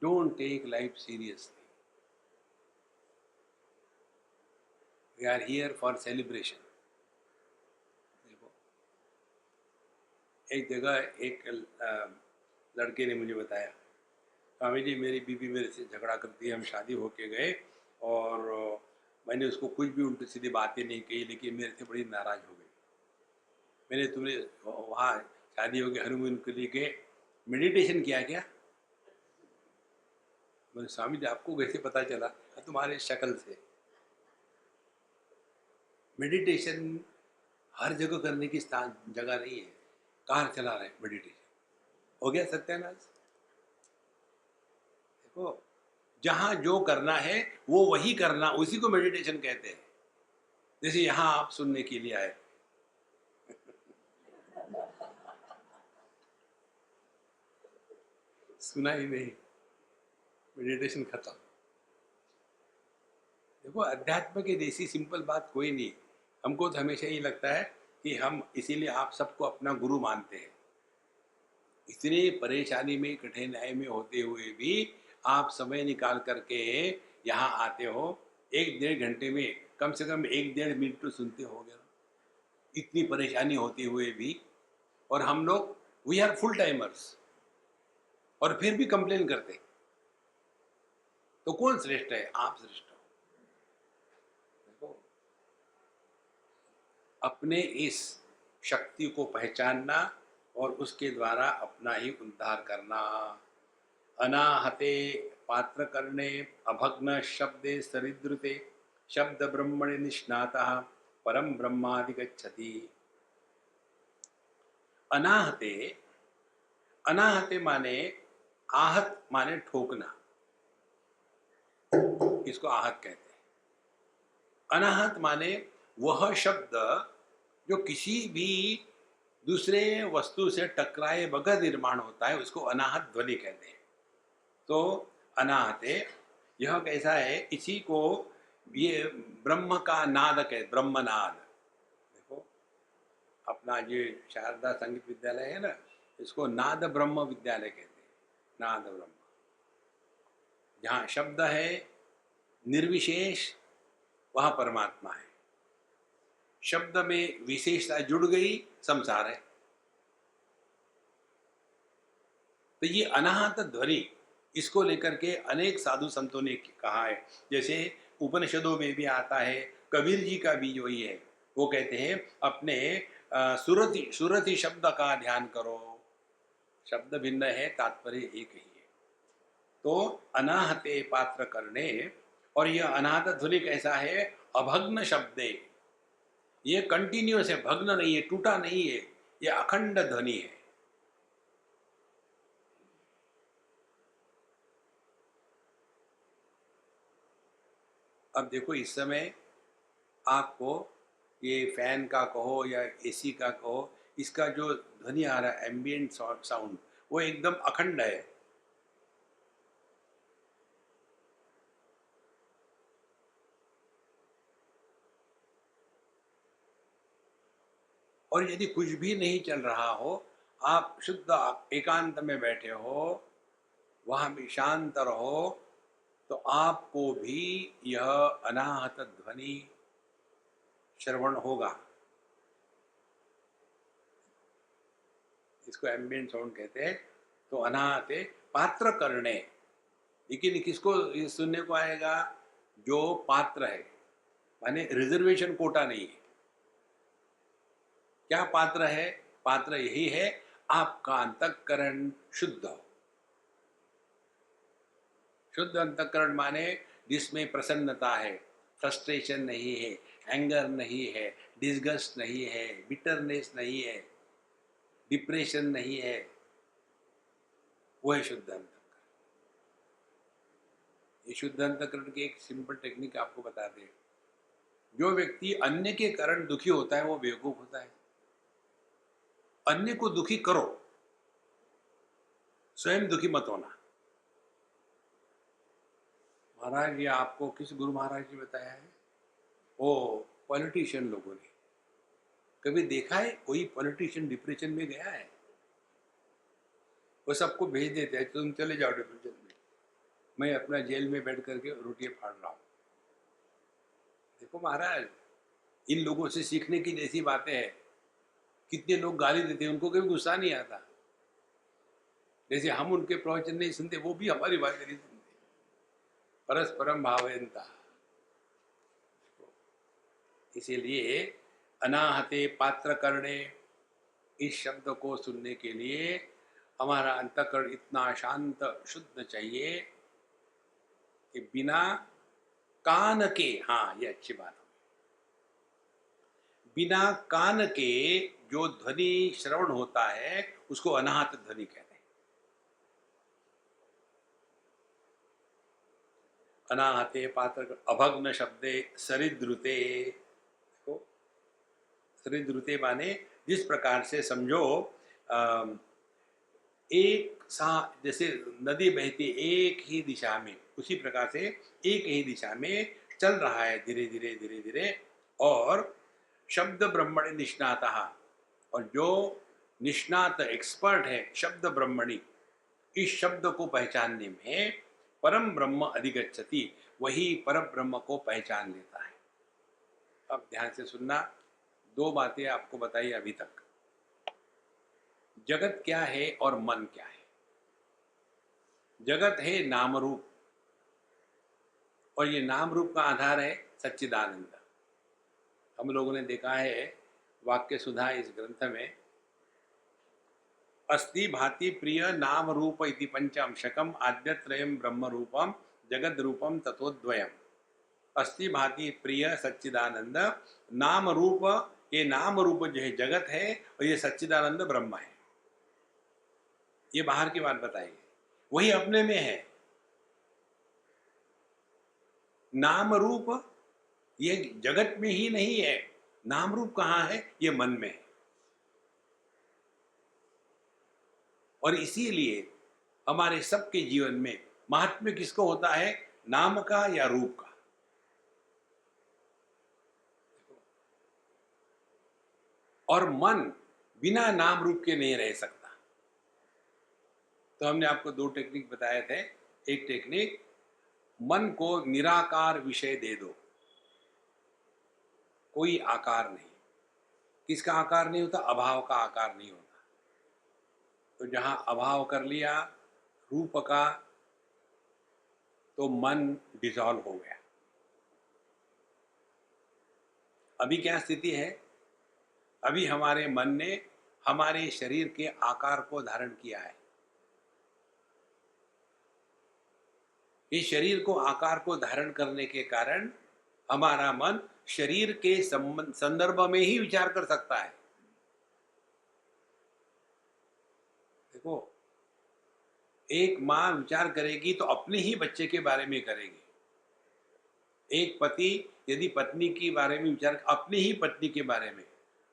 Don't take life seriously, we are here for celebration. देखो एक जगह एक लड़के ने मुझे बताया, स्वामी जी मेरी बीवी मेरे से झगड़ा करती है, हम शादी होके गए और मैंने उसको कुछ भी उल्टी सीधी बातें नहीं कही, लेकिन मेरे से बड़ी नाराज हो गई। मैंने तुम्हें वहाँ शादी हो गई, हनीमून के लिए गए, मेडिटेशन किया क्या? बोले स्वामी जी आपको कैसे पता चला? तुम्हारे शक्ल से। मेडिटेशन हर जगह करने की स्थान जगह नहीं है। कार चला रहे मेडिटेशन, हो गया सत्यानाश। देखो जहाँ जो करना है वो वही करना, उसी को मेडिटेशन कहते हैं। जैसे यहाँ आप सुनने के लिए आए, सुना ही नहीं, मेडिटेशन खत्म। देखो अध्यात्म के जैसी सिंपल बात कोई नहीं। हमको तो हमेशा ही लगता है कि हम इसीलिए आप सबको अपना गुरु मानते हैं। इतनी परेशानी में, कठिनाई में होते हुए भी आप समय निकाल करके यहाँ आते हो, एक डेढ़ घंटे में कम से कम एक डेढ़ मिनट तो सुनते हो गया, इतनी परेशानी होते हुए भी। और हम लोग वी आर फुल टाइमर्स और फिर भी कंप्लेन करते। तो कौन श्रेष्ठ है? आप श्रेष्ठ हो। देखो अपने इस शक्ति को पहचानना और उसके द्वारा अपना ही उद्धार करना। अनाहते पात्र करणे अभग्न शब्दे सरिद्रुते शब्द ब्रह्मणि निष्णातः परम ब्रह्माधिगच्छति। अनाहते, अनाहते माने आहत माने ठोकना, इसको आहत कहते हैं। अनाहत माने वह शब्द जो किसी भी दूसरे वस्तु से टकराए बगैर निर्माण होता है, उसको अनाहत ध्वनि कहते हैं। तो अनाहते यह कैसा है, इसी को ये ब्रह्म का नाद ब्रह्मनाद। देखो, अपना ये शारदा संगीत विद्यालय है ना, इसको नाद ब्रह्म विद्यालय कहते हैं। नाद ब्रह्म, जहाँ शब्द है निर्विशेष, वहाँ परमात्मा है। शब्द में विशेषता जुड़ गई, संसार है। तो ये अनाहत ध्वनि, इसको लेकर के अनेक साधु संतों ने कहा है। जैसे उपनिषदों में भी आता है, कबीर जी का भी जो ये है, वो कहते हैं अपने सुरति सुरति शब्द का ध्यान करो। शब्द भिन्न है, तात्पर्य एक ही है। तो अनाहते पात्र करने, और यह अनाहत ध्वनि कैसा है? अभग्न शब्दे, ये कंटिन्यूअस है, भग्न नहीं है, टूटा नहीं है, ये अखंड ध्वनि है। अब देखो, इस समय आपको ये फैन का कहो या एसी का कहो, इसका जो ध्वनि आ रहा है, एम्बियंट साउंड, वो एकदम अखंड है। और यदि कुछ भी नहीं चल रहा हो, आप शुद्ध एकांत में बैठे हो, वहां भी शांत रहो, तो आपको भी यह अनाहत ध्वनि श्रवण होगा। इसको एम्बियंट साउंड कहते हैं। तो अनाहते पात्र करने, लेकिन किसको ये सुनने को आएगा? जो पात्र है, माने रिजर्वेशन कोटा नहीं है। क्या पात्र है? पात्र यही है, आपका अंतःकरण शुद्ध हो। शुद्ध अंतःकरण माने जिसमें प्रसन्नता है, फ्रस्ट्रेशन नहीं है, एंगर नहीं है, डिस्गस्ट नहीं है, बिटरनेस नहीं है, डिप्रेशन नहीं है, वो है शुद्ध अंतःकरण। ये शुद्ध अंतःकरण की एक सिंपल टेक्निक आपको बता दें। जो व्यक्ति अन्य के कारण दुखी होता है, वो बेवकूफ होता है। अन्य को दुखी करो, स्वयं दुखी मत होना। महाराज, ये आपको किस गुरु महाराज ने बताया है? वो पॉलिटिशियन लोगों ने। कभी देखा है कोई पॉलिटिशियन डिप्रेशन में गया है? वो सबको भेज देते हैं, तुम चले जाओ डिप्रेशन में, मैं अपना जेल में बैठ करके रोटियां फाड़ रहा हूँ। देखो महाराज, इन लोगों से सीखने की जैसी बातें हैं। कितने लोग गाली देते हैं, उनको कभी गुस्सा नहीं आता। जैसे हम उनके प्रवचन नहीं सुनते, वो भी हमारी बात नहीं सुनते। परस्परम भावयंता। इसीलिए अनाहते पात्र करने, इस शब्द को सुनने के लिए हमारा अंतःकरण इतना शांत शुद्ध चाहिए कि बिना कान के, हाँ ये अच्छी बात है, बिना कान के जो ध्वनि श्रवण होता है उसको अनाहत ध्वनि कहते हैं। अनाहते पात्र, अभग्न शब्दे सरिद्रुते। तो सरिद्रुते माने जिस प्रकार से समझो, एक सा, जैसे नदी बहती एक ही दिशा में, उसी प्रकार से एक ही दिशा में चल रहा है, धीरे धीरे धीरे धीरे। और शब्द ब्रह्मणि निष्णातः, और जो निष्णात एक्सपर्ट है शब्द ब्रह्मणि, इस शब्द को पहचानने में परम ब्रह्म अधिगच्छति, वही परम ब्रह्म को पहचान लेता है। अब ध्यान से सुनना, दो बातें आपको बताई अभी तक। जगत क्या है और मन क्या है? जगत है नाम रूप, और ये नाम रूप का आधार है सच्चिदानंद। हम लोगों ने देखा है वाक्य सुधा इस ग्रंथ में, अस्ति भाति प्रिय नाम रूप इति पंचअंशकम आद्यत्रयम ब्रह्म रूपम जगद रूपम तथोद्वयम। अस्ति भाति प्रिय सच्चिदानंद, नाम रूप, ये नाम रूप जो है जगत है, और ये सच्चिदानंद ब्रह्म है। ये बाहर की बात बताइए, वही अपने में है। नाम रूप ये जगत में ही नहीं है, नाम रूप कहाँ है? ये मन में है। और इसीलिए हमारे सबके जीवन में महात्म्य किसको होता है? नाम का या रूप का? और मन बिना नाम रूप के नहीं रह सकता। तो हमने आपको दो टेक्निक बताए थे। एक टेक्निक, मन को निराकार विषय दे दो, कोई आकार नहीं। किसका आकार नहीं होता? अभाव का आकार नहीं होता। तो जहां अभाव कर लिया रूप का, तो मन डिसॉल्व हो गया। अभी क्या स्थिति है? अभी हमारे मन ने हमारे शरीर के आकार को धारण किया है। इस शरीर को आकार को धारण करने के कारण हमारा मन शरीर के संदर्भ में ही विचार कर सकता है। देखो, एक माँ विचार करेगी तो अपने ही बच्चे के बारे में करेगी। एक पति यदि पत्नी के बारे में विचार, अपनी ही पत्नी के बारे में।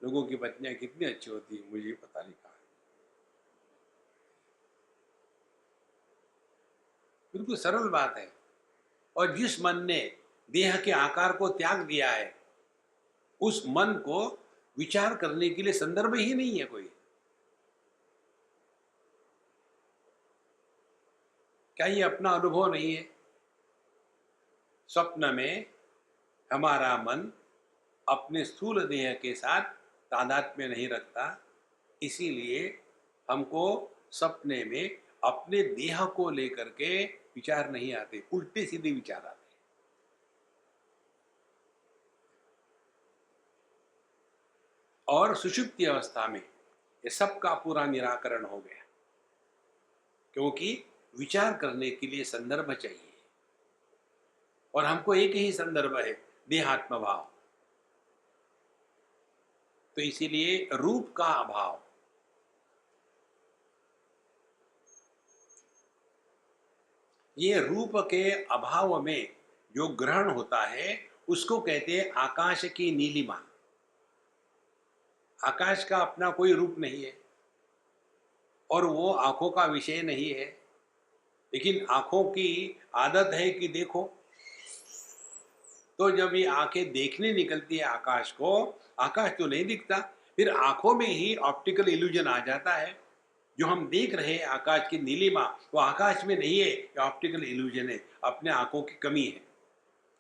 लोगों की पत्नियां कितनी अच्छी होती है, मुझे पता नहीं कहा। बिल्कुल सरल बात है। और जिस मन ने देह के आकार को त्याग दिया है, उस मन को विचार करने के लिए संदर्भ ही नहीं है कोई। क्या ये अपना अनुभव नहीं है? स्वप्न में हमारा मन अपने स्थूल देह के साथ तादात्म्य नहीं रखता, इसीलिए हमको सपने में अपने देह को लेकर के विचार नहीं आते, उल्टे सीधे विचार आते। और सुषुप्ति अवस्था में ये सब का पूरा निराकरण हो गया, क्योंकि विचार करने के लिए संदर्भ चाहिए। और हमको एक ही संदर्भ है, देहात्म भाव। तो इसीलिए रूप का अभाव, ये रूप के अभाव में जो ग्रहण होता है उसको कहते हैं आकाश की नीलिमा। आकाश का अपना कोई रूप नहीं है और वो आंखों का विषय नहीं है, लेकिन आंखों की आदत है कि देखो। तो जब ये आंखें देखने निकलती है आकाश को, आकाश तो नहीं दिखता, फिर आंखों में ही ऑप्टिकल इल्यूजन आ जाता है। जो हम देख रहे हैं आकाश की नीलिमा, वो आकाश में नहीं है, ये ऑप्टिकल इल्यूजन है, अपने आंखों की कमी है।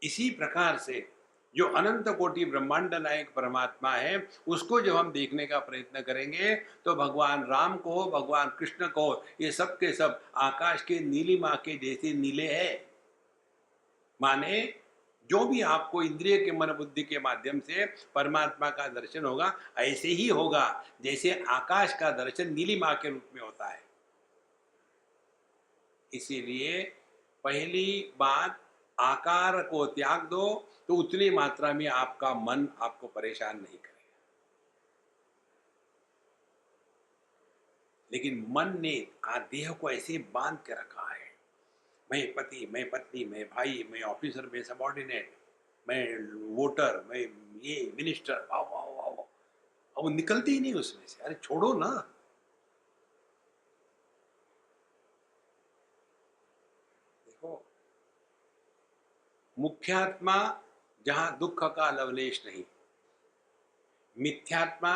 इसी प्रकार से जो अनंत कोटि ब्रह्मांड नायक परमात्मा है, उसको जब हम देखने का प्रयत्न करेंगे तो भगवान राम को, भगवान कृष्ण को, ये सब के सब आकाश के नीलिमा के जैसे नीले हैं। माने जो भी आपको इंद्रिय के मन बुद्धि के माध्यम से परमात्मा का दर्शन होगा, ऐसे ही होगा जैसे आकाश का दर्शन नीलिमा के रूप में होता है। इसीलिए पहली बात, आकार को त्याग दो तो उतनी मात्रा में आपका मन आपको परेशान नहीं करेगा। लेकिन मन ने देह को ऐसे बांध के रखा है, मैं पति, मैं पत्नी, मैं भाई, मैं ऑफिसर, मैं सबॉर्डिनेट, मैं वोटर, मैं ये मिनिस्टर, वाह वाह वाह वाह। अब वो निकलती ही नहीं उसमें से। अरे छोड़ो ना। देखो, मुख्यात्मा जहां दुख का लवलेश नहीं, मिथ्यात्मा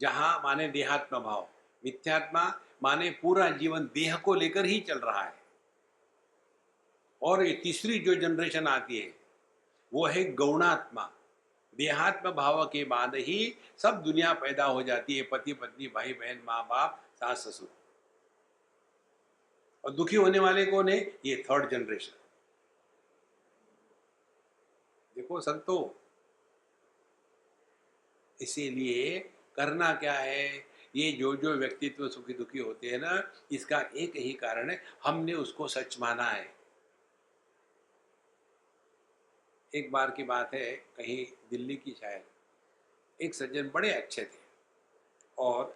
जहां माने देहात्म भाव, मिथ्यात्मा माने पूरा जीवन देह को लेकर ही चल रहा है। और ये तीसरी जो जनरेशन आती है वो है गौणात्मा। देहात्म भाव के बाद ही सब दुनिया पैदा हो जाती है, पति पत्नी, भाई बहन, माँ बाप, सास ससुर। और दुखी होने वाले कौन है? ये थर्ड जनरेशन। देखो संतो, इसीलिए करना क्या है? ये जो जो व्यक्तित्व सुखी दुखी होते हैं ना, इसका एक ही कारण है, हमने उसको सच माना है। एक बार की बात है, कहीं दिल्ली की शायद, एक सज्जन बड़े अच्छे थे और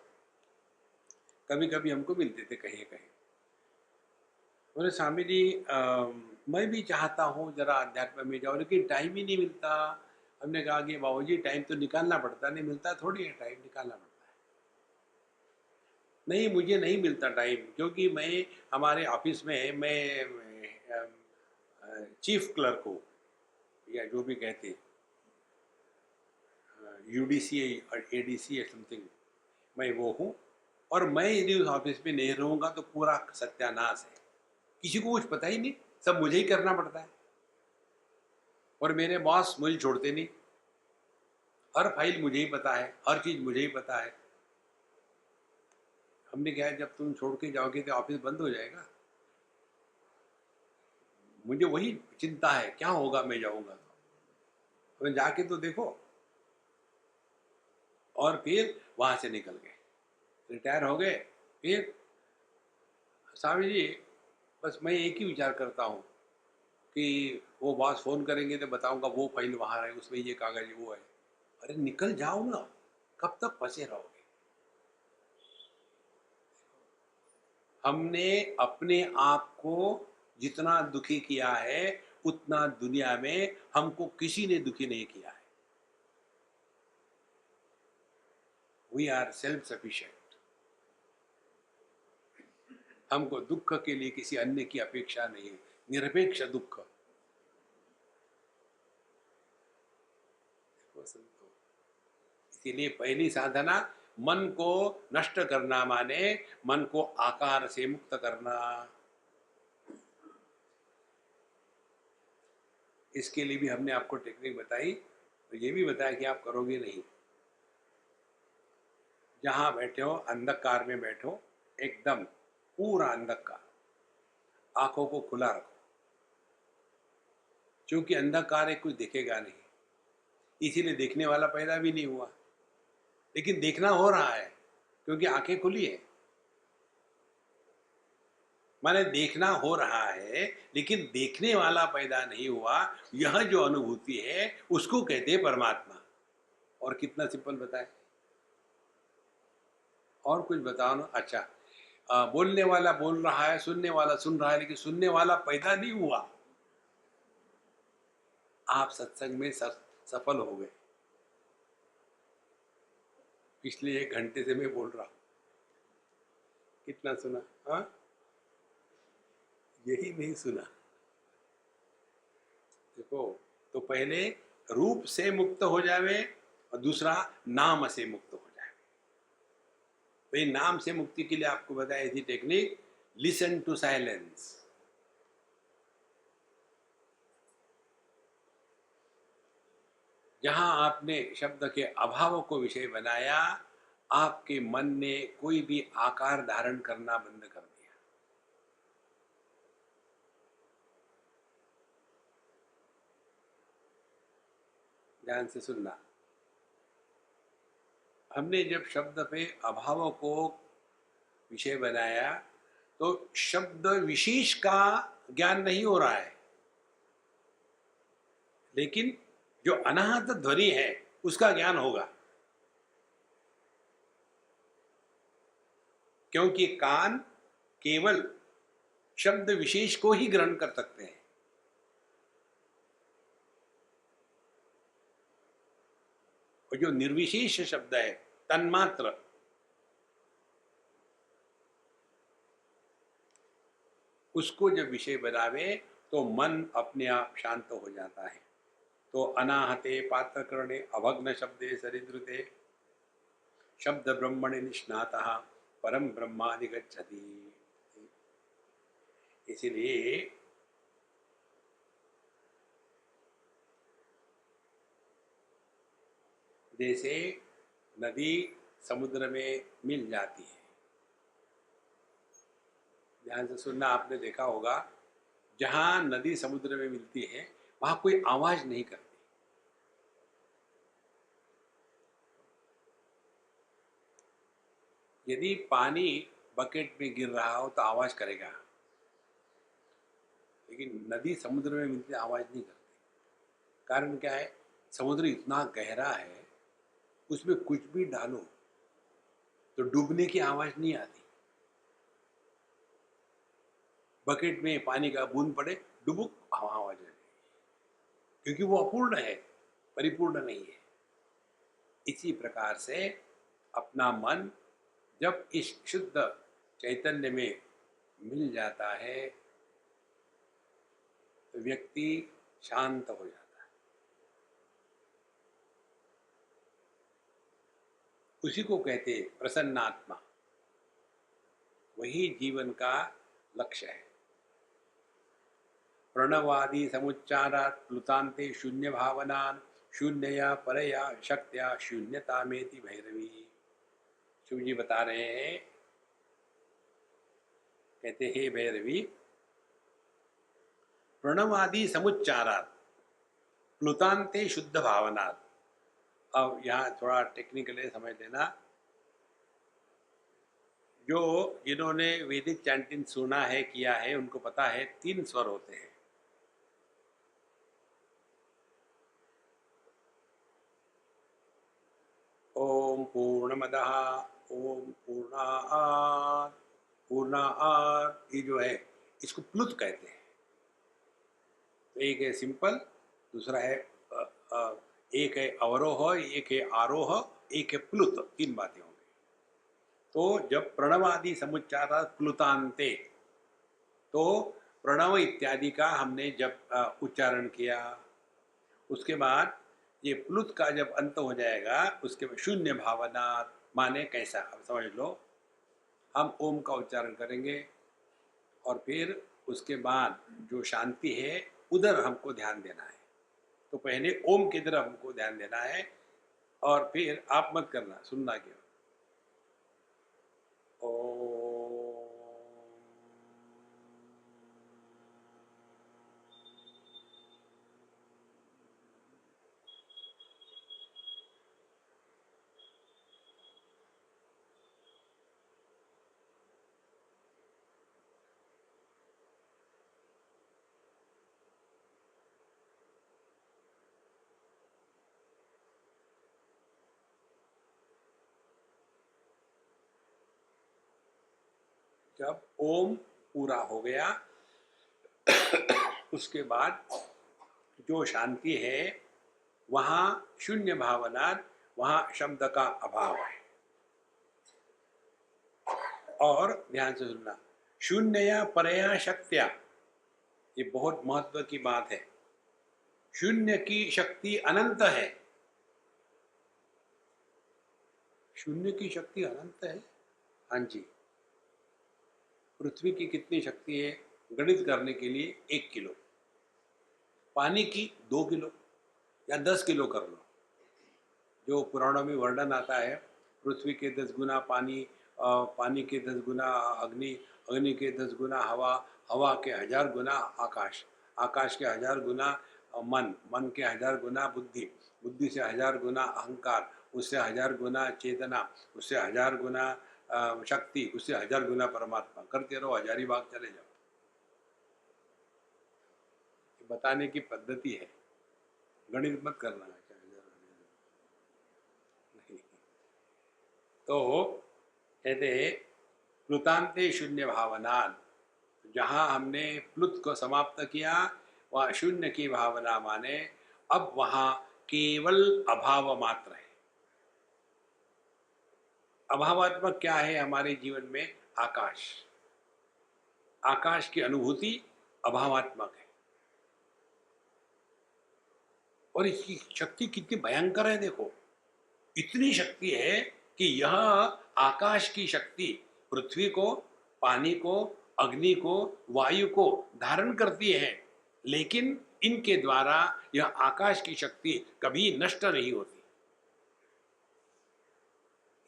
कभी कभी हमको मिलते थे कहीं कहीं। बोले स्वामी जी, मैं भी चाहता हूँ जरा अध्यात्म में जाओ, लेकिन टाइम ही नहीं मिलता। हमने कहा कि बाबूजी टाइम तो निकालना पड़ता, नहीं मिलता थोड़ी है, टाइम निकालना पड़ता है। नहीं, मुझे नहीं मिलता टाइम, क्योंकि मैं हमारे ऑफिस में मैं चीफ क्लर्क हूँ, या जो भी कहते हैं, यूडीसी और एडीसी समथिंग, मैं वो हूँ। और मैं यदि उस ऑफिस में नहीं रहूँगा तो पूरा सत्यानाश है, किसी को कुछ पता ही नहीं, सब मुझे ही करना पड़ता है। और मेरे बॉस मुझे छोड़ते नहीं, हर फाइल मुझे ही पता है, हर चीज़ मुझे ही पता है। हमने कहा जब तुम छोड़ के जाओगे तो ऑफिस बंद हो जाएगा। मुझे वही चिंता है, क्या होगा मैं जाऊँगा तो जाके तो देखो। और फिर वहाँ से निकल गए, रिटायर हो गए। फिर स्वामी जी, बस मैं एक ही विचार करता हूँ कि वो बॉस फ़ोन करेंगे तो बताऊँगा वो फाइल वहाँ है, उसमें ये कागज़ वो है। अरे निकल जाओ ना, कब तक फँसे रहोगे? हमने अपने आप को जितना दुखी किया है, उतना दुनिया में हमको किसी ने दुखी नहीं किया है। We are self sufficient. हमको दुख के लिए किसी अन्य की अपेक्षा नहीं है, निरपेक्ष दुख। इसीलिए पहली साधना मन को नष्ट करना, माने मन को आकार से मुक्त करना। इसके लिए भी हमने आपको टेक्निक बताई, तो ये भी बताया कि आप करोगे नहीं। जहां बैठे हो अंधकार में बैठो, एकदम पूरा अंधकार, आंखों को खुला रखो, क्योंकि अंधकार है, कुछ दिखेगा नहीं, इसीलिए देखने वाला पैदा भी नहीं हुआ। लेकिन देखना हो रहा है क्योंकि आंखें खुली है। माने देखना हो रहा है लेकिन देखने वाला पैदा नहीं हुआ। यह जो अनुभूति है उसको कहते हैं परमात्मा। और कितना सिंपल बताए। और कुछ बताओ ना। अच्छा, बोलने वाला बोल रहा है, सुनने वाला सुन रहा है, लेकिन सुनने वाला पैदा नहीं हुआ। आप सत्संग में सफल हो गए। पिछले 1 घंटे से मैं बोल रहा हूं, कितना सुना? हाँ, यही नहीं सुना। देखो, तो पहले रूप से मुक्त हो जावे और दूसरा नाम से मुक्त हो जाए। तो ये नाम से मुक्ति के लिए आपको बताई थी टेक्निक, लिसन टू साइलेंस। जहां आपने शब्द के अभाव को विषय बनाया, आपके मन ने कोई भी आकार धारण करना बंद कर दिया। ध्यान से सुनना। हमने जब शब्द पे अभाव को विषय बनाया तो शब्द विशेष का ज्ञान नहीं हो रहा है, लेकिन जो अनाहत ध्वनि है उसका ज्ञान होगा। क्योंकि कान केवल शब्द विशेष को ही ग्रहण कर सकते हैं। और जो निर्विशेष शब्द है, तन्मात्र, उसको जब विषय बनावे तो मन अपने आप शांत हो जाता है। तो अनाहते पात्र करणे अभग्न शब्दे सरिद्रुते शब्द ब्रह्मणि निष्णातः परम ब्रह्माधिगच्छति। इसीलिए जैसे नदी समुद्र में मिल जाती है, ध्यान से सुनना, आपने देखा होगा जहां नदी समुद्र में मिलती है वहां कोई आवाज नहीं करती। यदि पानी बकेट में गिर रहा हो तो आवाज करेगा, लेकिन नदी समुद्र में मिलती आवाज नहीं करती। कारण क्या है? समुद्र इतना गहरा है, उसमें कुछ भी डालो तो डूबने की आवाज नहीं आती। बकेट में पानी का बूंद पड़े, डुबुक आवाज आएगी, क्योंकि वो अपूर्ण है, परिपूर्ण नहीं है। इसी प्रकार से अपना मन जब इस शुद्ध चैतन्य में मिल जाता है तो व्यक्ति शांत हो जाता है। उसी को कहते हैं प्रसन्नात्मा। वही जीवन का लक्ष्य है। प्रणवादि समुच्चारात् प्लुतान्ते शून्य भावनान् शून्यया परया शक्त्या शून्यता मेति भैरवी। शिव जी बता रहे हैं, कहते हे भैरवी, प्रणवादि समुच्चारात् प्लुतान्ते शुद्ध भावनात्। अब यहाँ थोड़ा टेक्निकल है, समझ लेना। जो जिन्होंने वैदिक चैंटिंग सुना है, किया है, उनको पता है 3 स्वर होते हैं। ओम पूर्णमदः, ओम पूर्णात्, पूर्णात्, ये जो है इसको प्लुत कहते हैं। तो एक है सिंपल, दूसरा है एक है अवरोह, एक है आरोह, एक है प्लुत। 3 बातें होंगी। तो जब प्रणवादि समुच्चार प्लुतान्ते, तो प्रणव इत्यादि का हमने जब उच्चारण किया, उसके बाद ये प्लुत का जब अंत हो जाएगा, उसके बाद शून्य भावना माने कैसा, अब समझ लो। हम ओम का उच्चारण करेंगे और फिर उसके बाद जो शांति है उधर हमको ध्यान देना है। तो पहले ओम की तरफ हमको ध्यान देना है, और फिर आप मत करना, सुनना क्यों। ओम। जब ओम पूरा हो गया, उसके बाद जो शांति है वहाँ शून्य भावना, वहाँ शब्द का अभाव है। और ध्यान से सुनना, शून्य या परया शक्त्या, ये बहुत महत्व की बात है। शून्य की शक्ति अनंत है। शून्य की शक्ति अनंत है। हाँ जी। पृथ्वी की कितनी शक्ति है गणित करने के लिए? 1 किलो। पानी की 2 किलो या 10 किलो कर लो। जो पुराणों में वर्णन आता है, पृथ्वी के 10 गुना पानी, पानी के 10 गुना अग्नि, अग्नि के 10 गुना हवा, हवा के 1000 गुना आकाश, आकाश के 1000 गुना मन, मन के 1000 गुना बुद्धि, बुद्धि से 1000 गुना अहंकार, उससे 1000 गुना चेतना, उससे 1000 गुना शक्ति, उससे 1000 गुना परमात्मा। करते रहो, 1000 ही भाग चले जाओ। बताने की पद्धति है, गणित मत करना है। नहीं। तो कहते प्लुतान्ते शून्य भावनान, जहाँ हमने प्लुत को समाप्त किया वहाँ शून्य की भावना माने अब वहाँ केवल अभाव मात्र है। अभावात्मक क्या है हमारे जीवन में? आकाश। आकाश की अनुभूति अभावात्मक है। और इसकी शक्ति कितनी भयंकर है देखो। इतनी शक्ति है कि यह आकाश की शक्ति पृथ्वी को, पानी को, अग्नि को, वायु को धारण करती है, लेकिन इनके द्वारा यह आकाश की शक्ति कभी नष्ट नहीं होती।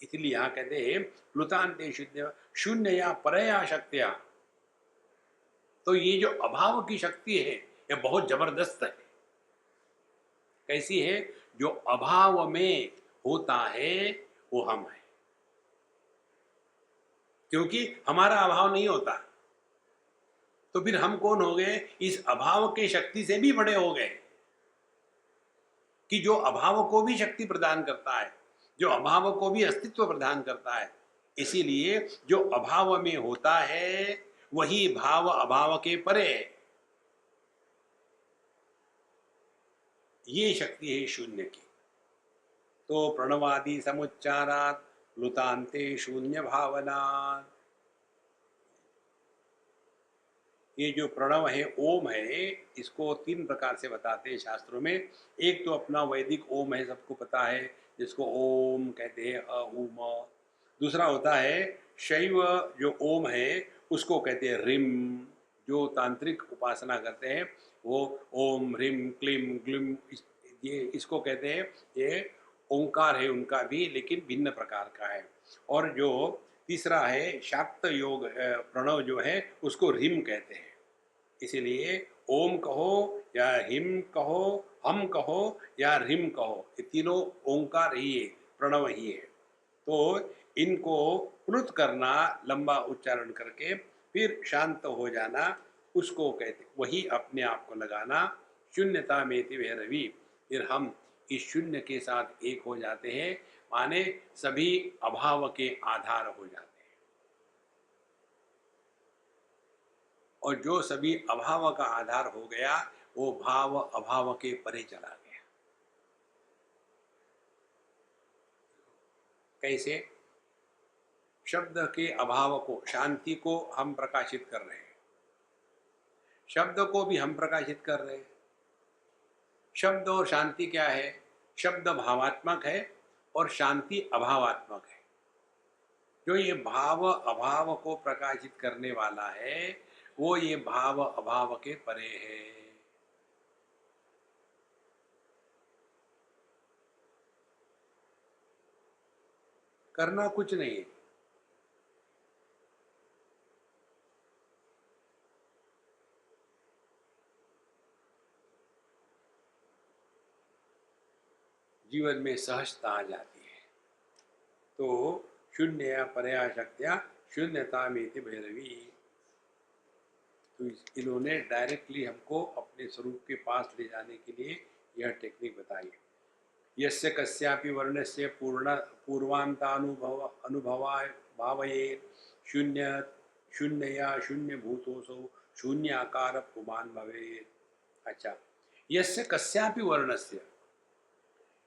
इसलिए यहां कहते हैं प्लुतान्ते शून्य, शून्य या परया शक्तिया। तो ये जो अभाव की शक्ति है यह बहुत जबरदस्त है। कैसी है? जो अभाव में होता है वो हम है, क्योंकि हमारा अभाव नहीं होता। तो फिर हम कौन हो गए? इस अभाव के शक्ति से भी बड़े हो गए, कि जो अभाव को भी शक्ति प्रदान करता है, जो अभाव को भी अस्तित्व प्रदान करता है। इसीलिए जो अभाव में होता है वही भाव अभाव के परे है। ये शक्ति है शून्य की। तो प्रणवादि समुच्चारात् प्लुतान्ते शून्य भावना। ये जो प्रणव है, ओम है, इसको 3 प्रकार से बताते हैं शास्त्रों में। एक तो अपना वैदिक ओम है, सबको पता है, जिसको ओम कहते हैं, अ, उ, म। दूसरा होता है शैव जो ओम है, उसको कहते हैं ह्रीं। जो तांत्रिक उपासना करते हैं, वो ओम, ह्रीं, क्लीं, ग्लीं, ये इसको कहते हैं। ये ओंकार है उनका भी, लेकिन भिन्न प्रकार का है। और जो तीसरा है शाक्त योग, प्रणव जो है, उसको ह्रीं कहते हैं। इसीलिए ओम कहो या हिम कहो, हम कहो या ह्रीं कहो, ये तीनों ओंकार ही है, प्रणव ही है। तो इनको प्लुत करना, लंबा उच्चारण करके फिर शांत हो जाना, उसको कहते, वही अपने आप को लगाना। शून्यता में भैरवी, फिर हम इस शून्य के साथ एक हो जाते हैं, माने सभी अभाव के आधार हो जाते हैं। और जो सभी अभाव का आधार हो गया, वो भाव अभाव के परे चला गया। कैसे? शब्द के अभाव को, शांति को हम प्रकाशित कर रहे हैं, शब्द को भी हम प्रकाशित कर रहे हैं। शब्द और शांति क्या है? शब्द भावात्मक है और शांति अभावात्मक है। जो ये भाव अभाव को प्रकाशित करने वाला है, वो ये भाव अभाव के परे है। करना कुछ नहीं है। जीवन में सहजता आ जाती है। तो शून्य या परया शक्त्या शून्यता में भैरवी। तो इन्होंने डायरेक्टली हमको अपने स्वरूप के पास ले जाने के लिए यह टेक्निक बताई। यस्य कस्यापि वर्णस्य पूर्वांतानुभव अनुभवाय भावये शून्य शून्य या शून्य भूतोसौ शून्य आकार पुमान भवेत्। अच्छा, यस्य कस्यापि वर्णस्य,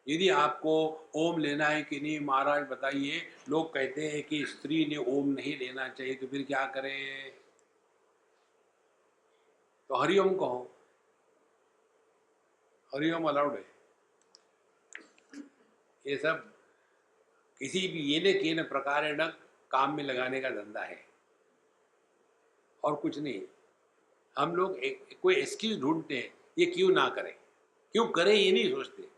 यदि आपको ओम लेना है कि नहीं महाराज बताइए, लोग कहते हैं कि स्त्री ने ओम नहीं लेना चाहिए, तो फिर क्या करें? तो हरिओम कहो, हरिओम अलाउड है। ये सब किसी भी येन केन प्रकार काम में लगाने का धंधा है और कुछ नहीं। हम लोग कोई एक्सक्यूज ढूंढते हैं, ये क्यों ना करें, क्यों करें ये नहीं सोचते।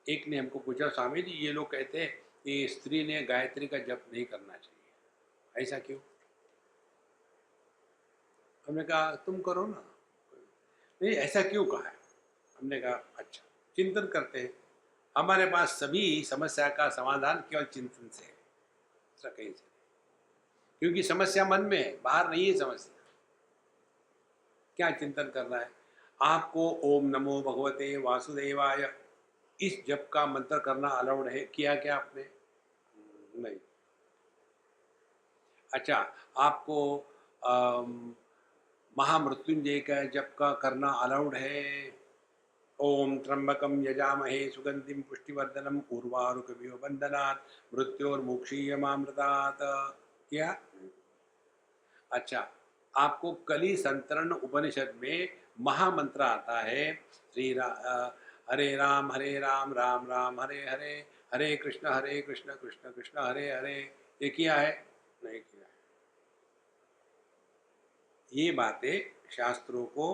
एक ने हमको पूछा, स्वामी जी ये लोग कहते हैं कि स्त्री ने गायत्री का जप नहीं करना चाहिए, ऐसा क्यों? हमने कहा तुम करो ना। नहीं, ऐसा क्यों कहा है? हमने कहा अच्छा, चिंतन करते हैं। हमारे पास सभी समस्या का समाधान केवल चिंतन से है, दूसरा कहीं से। क्योंकि समस्या मन में है, बाहर नहीं है समस्या। क्या चिंतन करना है आपको? ओम नमो भगवते वासुदेवाय, इस जप का मंत्र करना अलाउड है, किया क्या आपने? नहीं। अच्छा, आपको महामृत्युंजय का जप का करना अलाउड है? ओम त्र्यंबकम यजामहे सुगंधिम पुष्टिवर्धनम उर्वारुकमिव बंधनात् मृत्योर्मुक्षीयमामृतात्, किया? अच्छा, आपको कली संतरण उपनिषद में महामंत्र आता है, हरे राम राम राम हरे हरे, हरे कृष्ण कृष्ण कृष्ण हरे हरे, ये किया है? नहीं किया है। ये बातें शास्त्रों को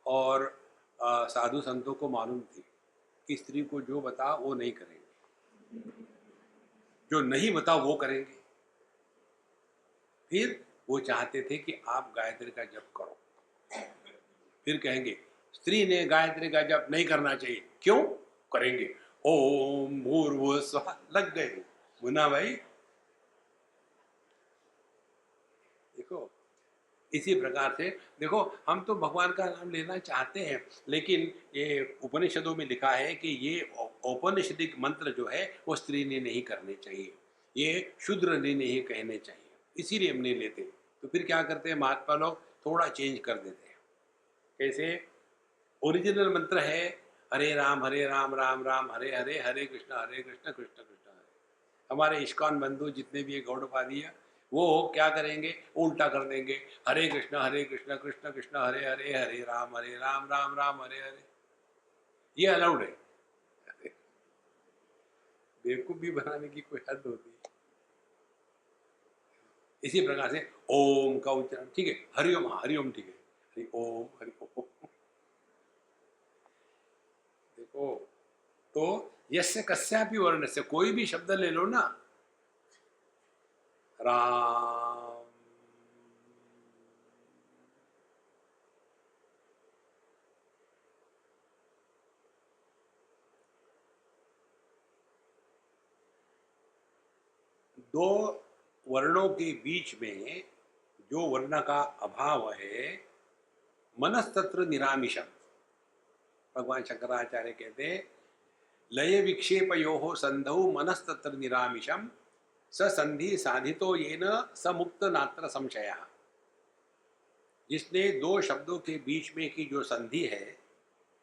और साधु संतों को मालूम थी कि स्त्री को जो बता वो नहीं करेंगे, जो नहीं बता वो करेंगे। फिर वो चाहते थे कि आप गायत्री का जप करो। फिर कहेंगे स्त्री ने गायत्री का जप नहीं करना चाहिए, क्यों? करेंगे। ओम भूर्भुवः स्वः, लग गए मुन्ना भाई। देखो, इसी प्रकार से देखो, हम तो भगवान का नाम लेना चाहते हैं, लेकिन ये उपनिषदों में लिखा है कि ये औपनिषदिक मंत्र जो है वो स्त्री ने नहीं करने चाहिए, ये शूद्र ने नहीं कहने चाहिए, इसीलिए हम नहीं लेते। तो फिर क्या करते हैं महात्मा लोग? थोड़ा चेंज कर देते हैं। कैसे? ओरिजिनल मंत्र है हरे राम राम राम हरे हरे, हरे कृष्ण कृष्ण कृष्ण हरे। हमारे इस्कॉन बंधु जितने भी गौड़पादी है, वो क्या करेंगे, उल्टा कर देंगे, हरे कृष्ण कृष्ण कृष्ण हरे हरे, हरे राम राम राम हरे हरे। ये अलाउड है। बेवकूफ भी बनाने की कोई हद होती है। इसी प्रकार से ओम का उच्चारण ठीक है, हरिओम, हाँ हरिओम ठीक है, हरि ओम हरि ओम। देखो, तो यस्य कस्यापि वर्ण से, कोई भी शब्द ले लो ना, राम, दो वर्णों के बीच में जो वर्ण का अभाव है, मनस्तत्र निरामिषम। भगवान शंकराचार्य कहते हैं, लय विक्षेपयोः संधौ मनस्तत्र निरामिषम, स संधि साधितो येन स मुक्त नात्र संशयः। जिसने दो शब्दों के बीच में की जो संधि है,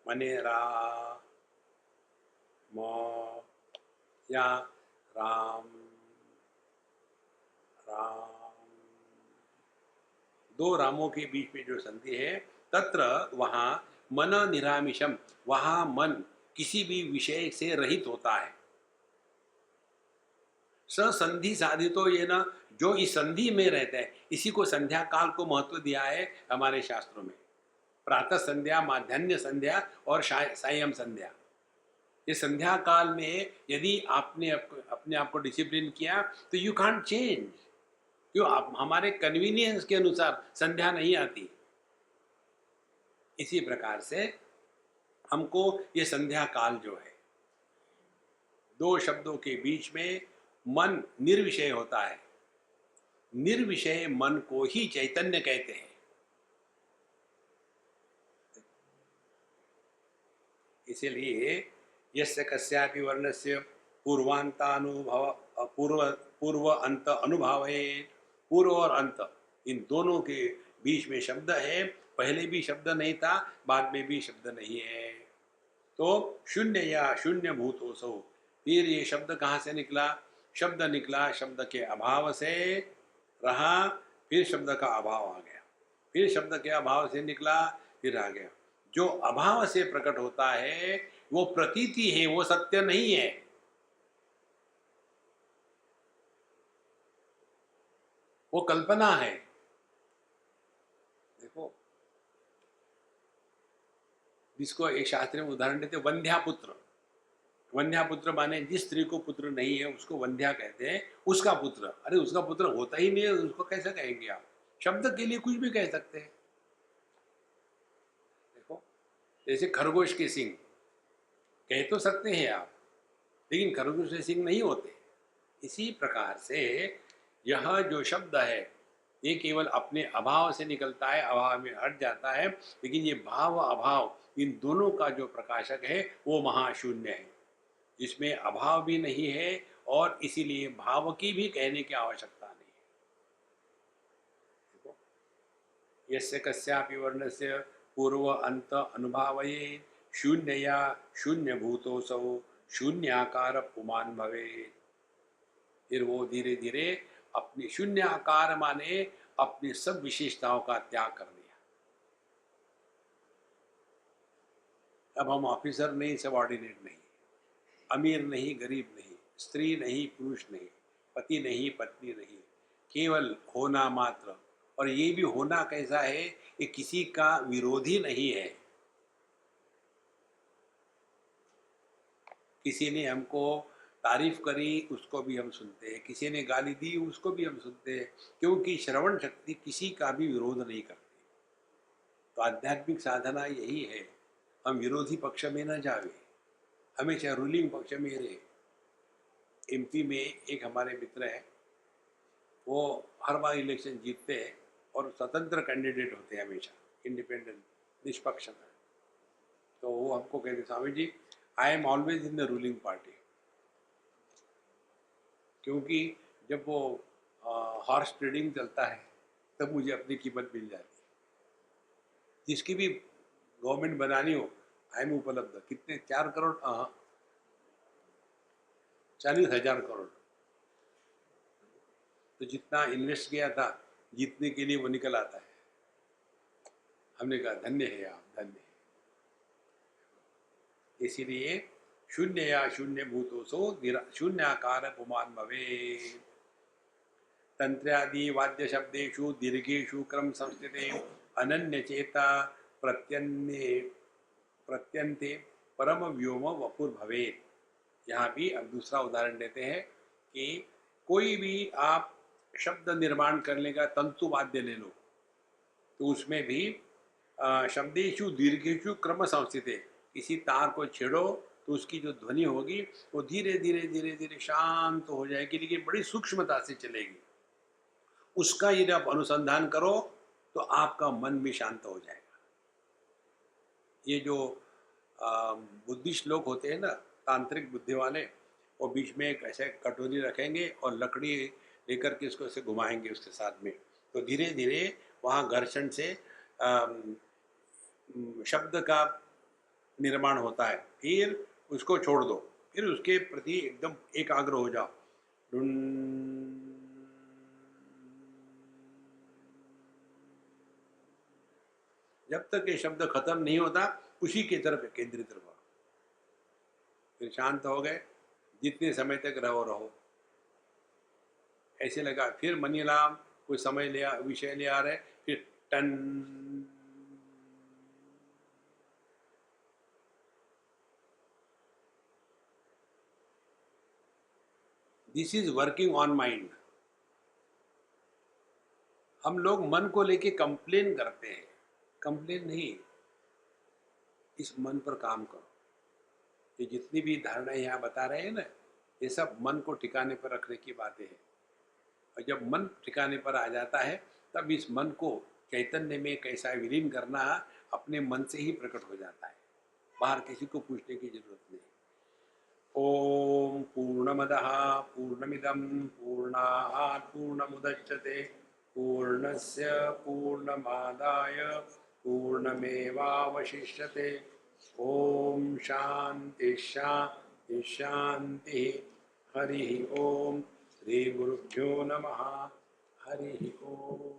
माने रा म या राम राम, दो रामों के बीच में जो संधि है, तत्र वहाँ मन निरामिषम, वहाँ मन किसी भी विषय से रहित होता है। ससंधि साधितो ये न, जो इस संधि में रहता है, इसी को संध्या काल को महत्व दिया है हमारे शास्त्रों में। प्रातः संध्या, माध्यान्ह संध्या और सायं संध्या। ये संध्या काल में यदि आपने अपने आप को डिसिप्लिन किया तो यू कांट चेंज। क्यों? आप हमारे कन्वीनियंस के अनुसार संध्या नहीं आती। इसी प्रकार से हमको ये संध्या काल जो है, दो शब्दों के बीच में मन निर्विषय होता है। निर्विषय मन को ही चैतन्य कहते हैं। इसीलिए यस्य कस्यापि वर्णस्य पूर्वांतानुभव, पूर्व पूर्व अंत अनुभावे, पूर्व और अंत इन दोनों के बीच में शब्द है। पहले भी शब्द नहीं था, बाद में भी शब्द नहीं है, तो शून्य या शून्य भूतोसो। फिर ये शब्द कहाँ से निकला? शब्द निकला शब्द के अभाव से, रहा, फिर शब्द का अभाव आ गया, फिर शब्द के अभाव से निकला, फिर आ गया। जो अभाव से प्रकट होता है वो प्रतीति है, वो सत्य नहीं है। वो कल्पना है। देखो, जिसको एक शास्त्र में उदाहरण देते, वंध्यापुत्र। वंध्यापुत्र माने जिस स्त्री को पुत्र नहीं है उसको वंध्या कहते हैं, उसका पुत्र। अरे उसका पुत्र होता ही नहीं है, उसको कैसे कहेंगे आप? शब्द के लिए कुछ भी कह सकते हैं। देखो, जैसे खरगोश के सिंग कह तो सकते हैं आप, लेकिन खरगोश के सिंग नहीं होते। इसी प्रकार से यह जो शब्द है ये केवल अपने अभाव से निकलता है, अभाव में हट जाता है, लेकिन ये भाव अभाव इन दोनों का जो प्रकाशक है वो महाशून्य है, जिसमें अभाव भी नहीं है और इसीलिए भाव की भी कहने की आवश्यकता नहीं है। देखो, यस्य कस्यापि वर्णस्य पूर्व अंत अनुभावये शून्य या शून्य भूतोसौ शून्याकार पुमान भवे। फिर वो धीरे धीरे अपनी शून्य आकार माने अपनी सब विशेषताओं का त्याग कर दिया। अब हम ऑफिसर नहीं, सबऑर्डिनेट नहीं, अमीर नहीं, गरीब नहीं, स्त्री नहीं, पुरुष नहीं, पति नहीं, पत्नी नहीं, केवल होना मात्र। और ये भी होना कैसा है, ये किसी का विरोधी नहीं है। किसी ने हमको तारीफ करी उसको भी हम सुनते हैं, किसी ने गाली दी उसको भी हम सुनते हैं, क्योंकि श्रवण शक्ति किसी का भी विरोध नहीं करती। तो आध्यात्मिक साधना यही है, हम विरोधी पक्ष में न जावे, हमेशा रूलिंग पक्ष में रहे। एमपी में एक हमारे मित्र हैं, वो हर बार इलेक्शन जीतते हैं और स्वतंत्र कैंडिडेट होते हैं, हमेशा इंडिपेंडेंट, निष्पक्ष। तो वो हमको कहते, Swami ji I am always in the ruling party. क्योंकि जब वो हॉर्स ट्रेडिंग चलता है तब मुझे अपनी कीमत मिल जाती है। जिसकी भी गवर्नमेंट बनानी हो आई एम उपलब्ध। कितने? 4 करोड़, हाँ 40,000 करोड़। तो जितना इन्वेस्ट किया था जीतने के लिए वो निकल आता है। हमने कहा धन्य है आप, धन्य है। इसीलिए शून्य या शून्य भूतो सो शून्याकार पुमान भवे। तंत्रादि वाद्य शब्देषु दीर्घेषु क्रम संस्थिते अनन्य चेता प्रत्यन्ये प्रत्यंते परम व्योम वपुर भवेत। यहाँ भी अब दूसरा उदाहरण देते हैं कि कोई भी आप शब्द निर्माण करने का तंतु वाद्य ले लो, तो उसमें भी शब्देषु दीर्घेषु क्रम संस्थित है। किसी तार को छेड़ो तो उसकी जो ध्वनि होगी वो धीरे धीरे धीरे धीरे शांत हो जाएगी, लेकिन बड़ी सूक्ष्मता से चलेगी। उसका यदि आप अनुसंधान करो तो आपका मन भी शांत हो जाएगा। ये जो बुद्धिस्ट लोग होते हैं ना, तांत्रिक बुद्धि वाले, वो बीच में एक ऐसे कटोरी रखेंगे और लकड़ी लेकर के इसको ऐसे घुमाएंगे उसके साथ में, तो धीरे धीरे वहाँ घर्षण से शब्द का निर्माण होता है। फिर उसको छोड़ दो, फिर उसके प्रति एकदम एकाग्र हो जाओ। जब तक ये शब्द खत्म नहीं होता उसी की तरफ केंद्रित रहो, फिर शांत हो गए। जितने समय तक रहो ऐसे लगा, फिर मनीराम कोई समय लिया विषय ले आ रहे, फिर टन। This is working on mind. हम लोग मन को लेके कंप्लेन करते हैं, कंप्लेन नहीं, इस मन पर काम करो। ये जितनी भी धारणाएं यहाँ बता रहे हैं ना, ये सब मन को ठिकाने पर रखने की बातें हैं। और जब मन ठिकाने पर आ जाता है तब इस मन को चैतन्य में कैसा विलीन करना अपने मन से ही प्रकट हो जाता है, बाहर किसी को पूछने की जरूरत नहीं। ओम पूर्णमदः पूर्णमिदं पूर्णात् पूर्णमुदच्यते पूर्णस्य पूर्णमादाय पूर्णमेवावशिष्यते। ओम शांति शांति शांति। हरि ओम। श्री गुरुभ्यो नमः। हरि ओम।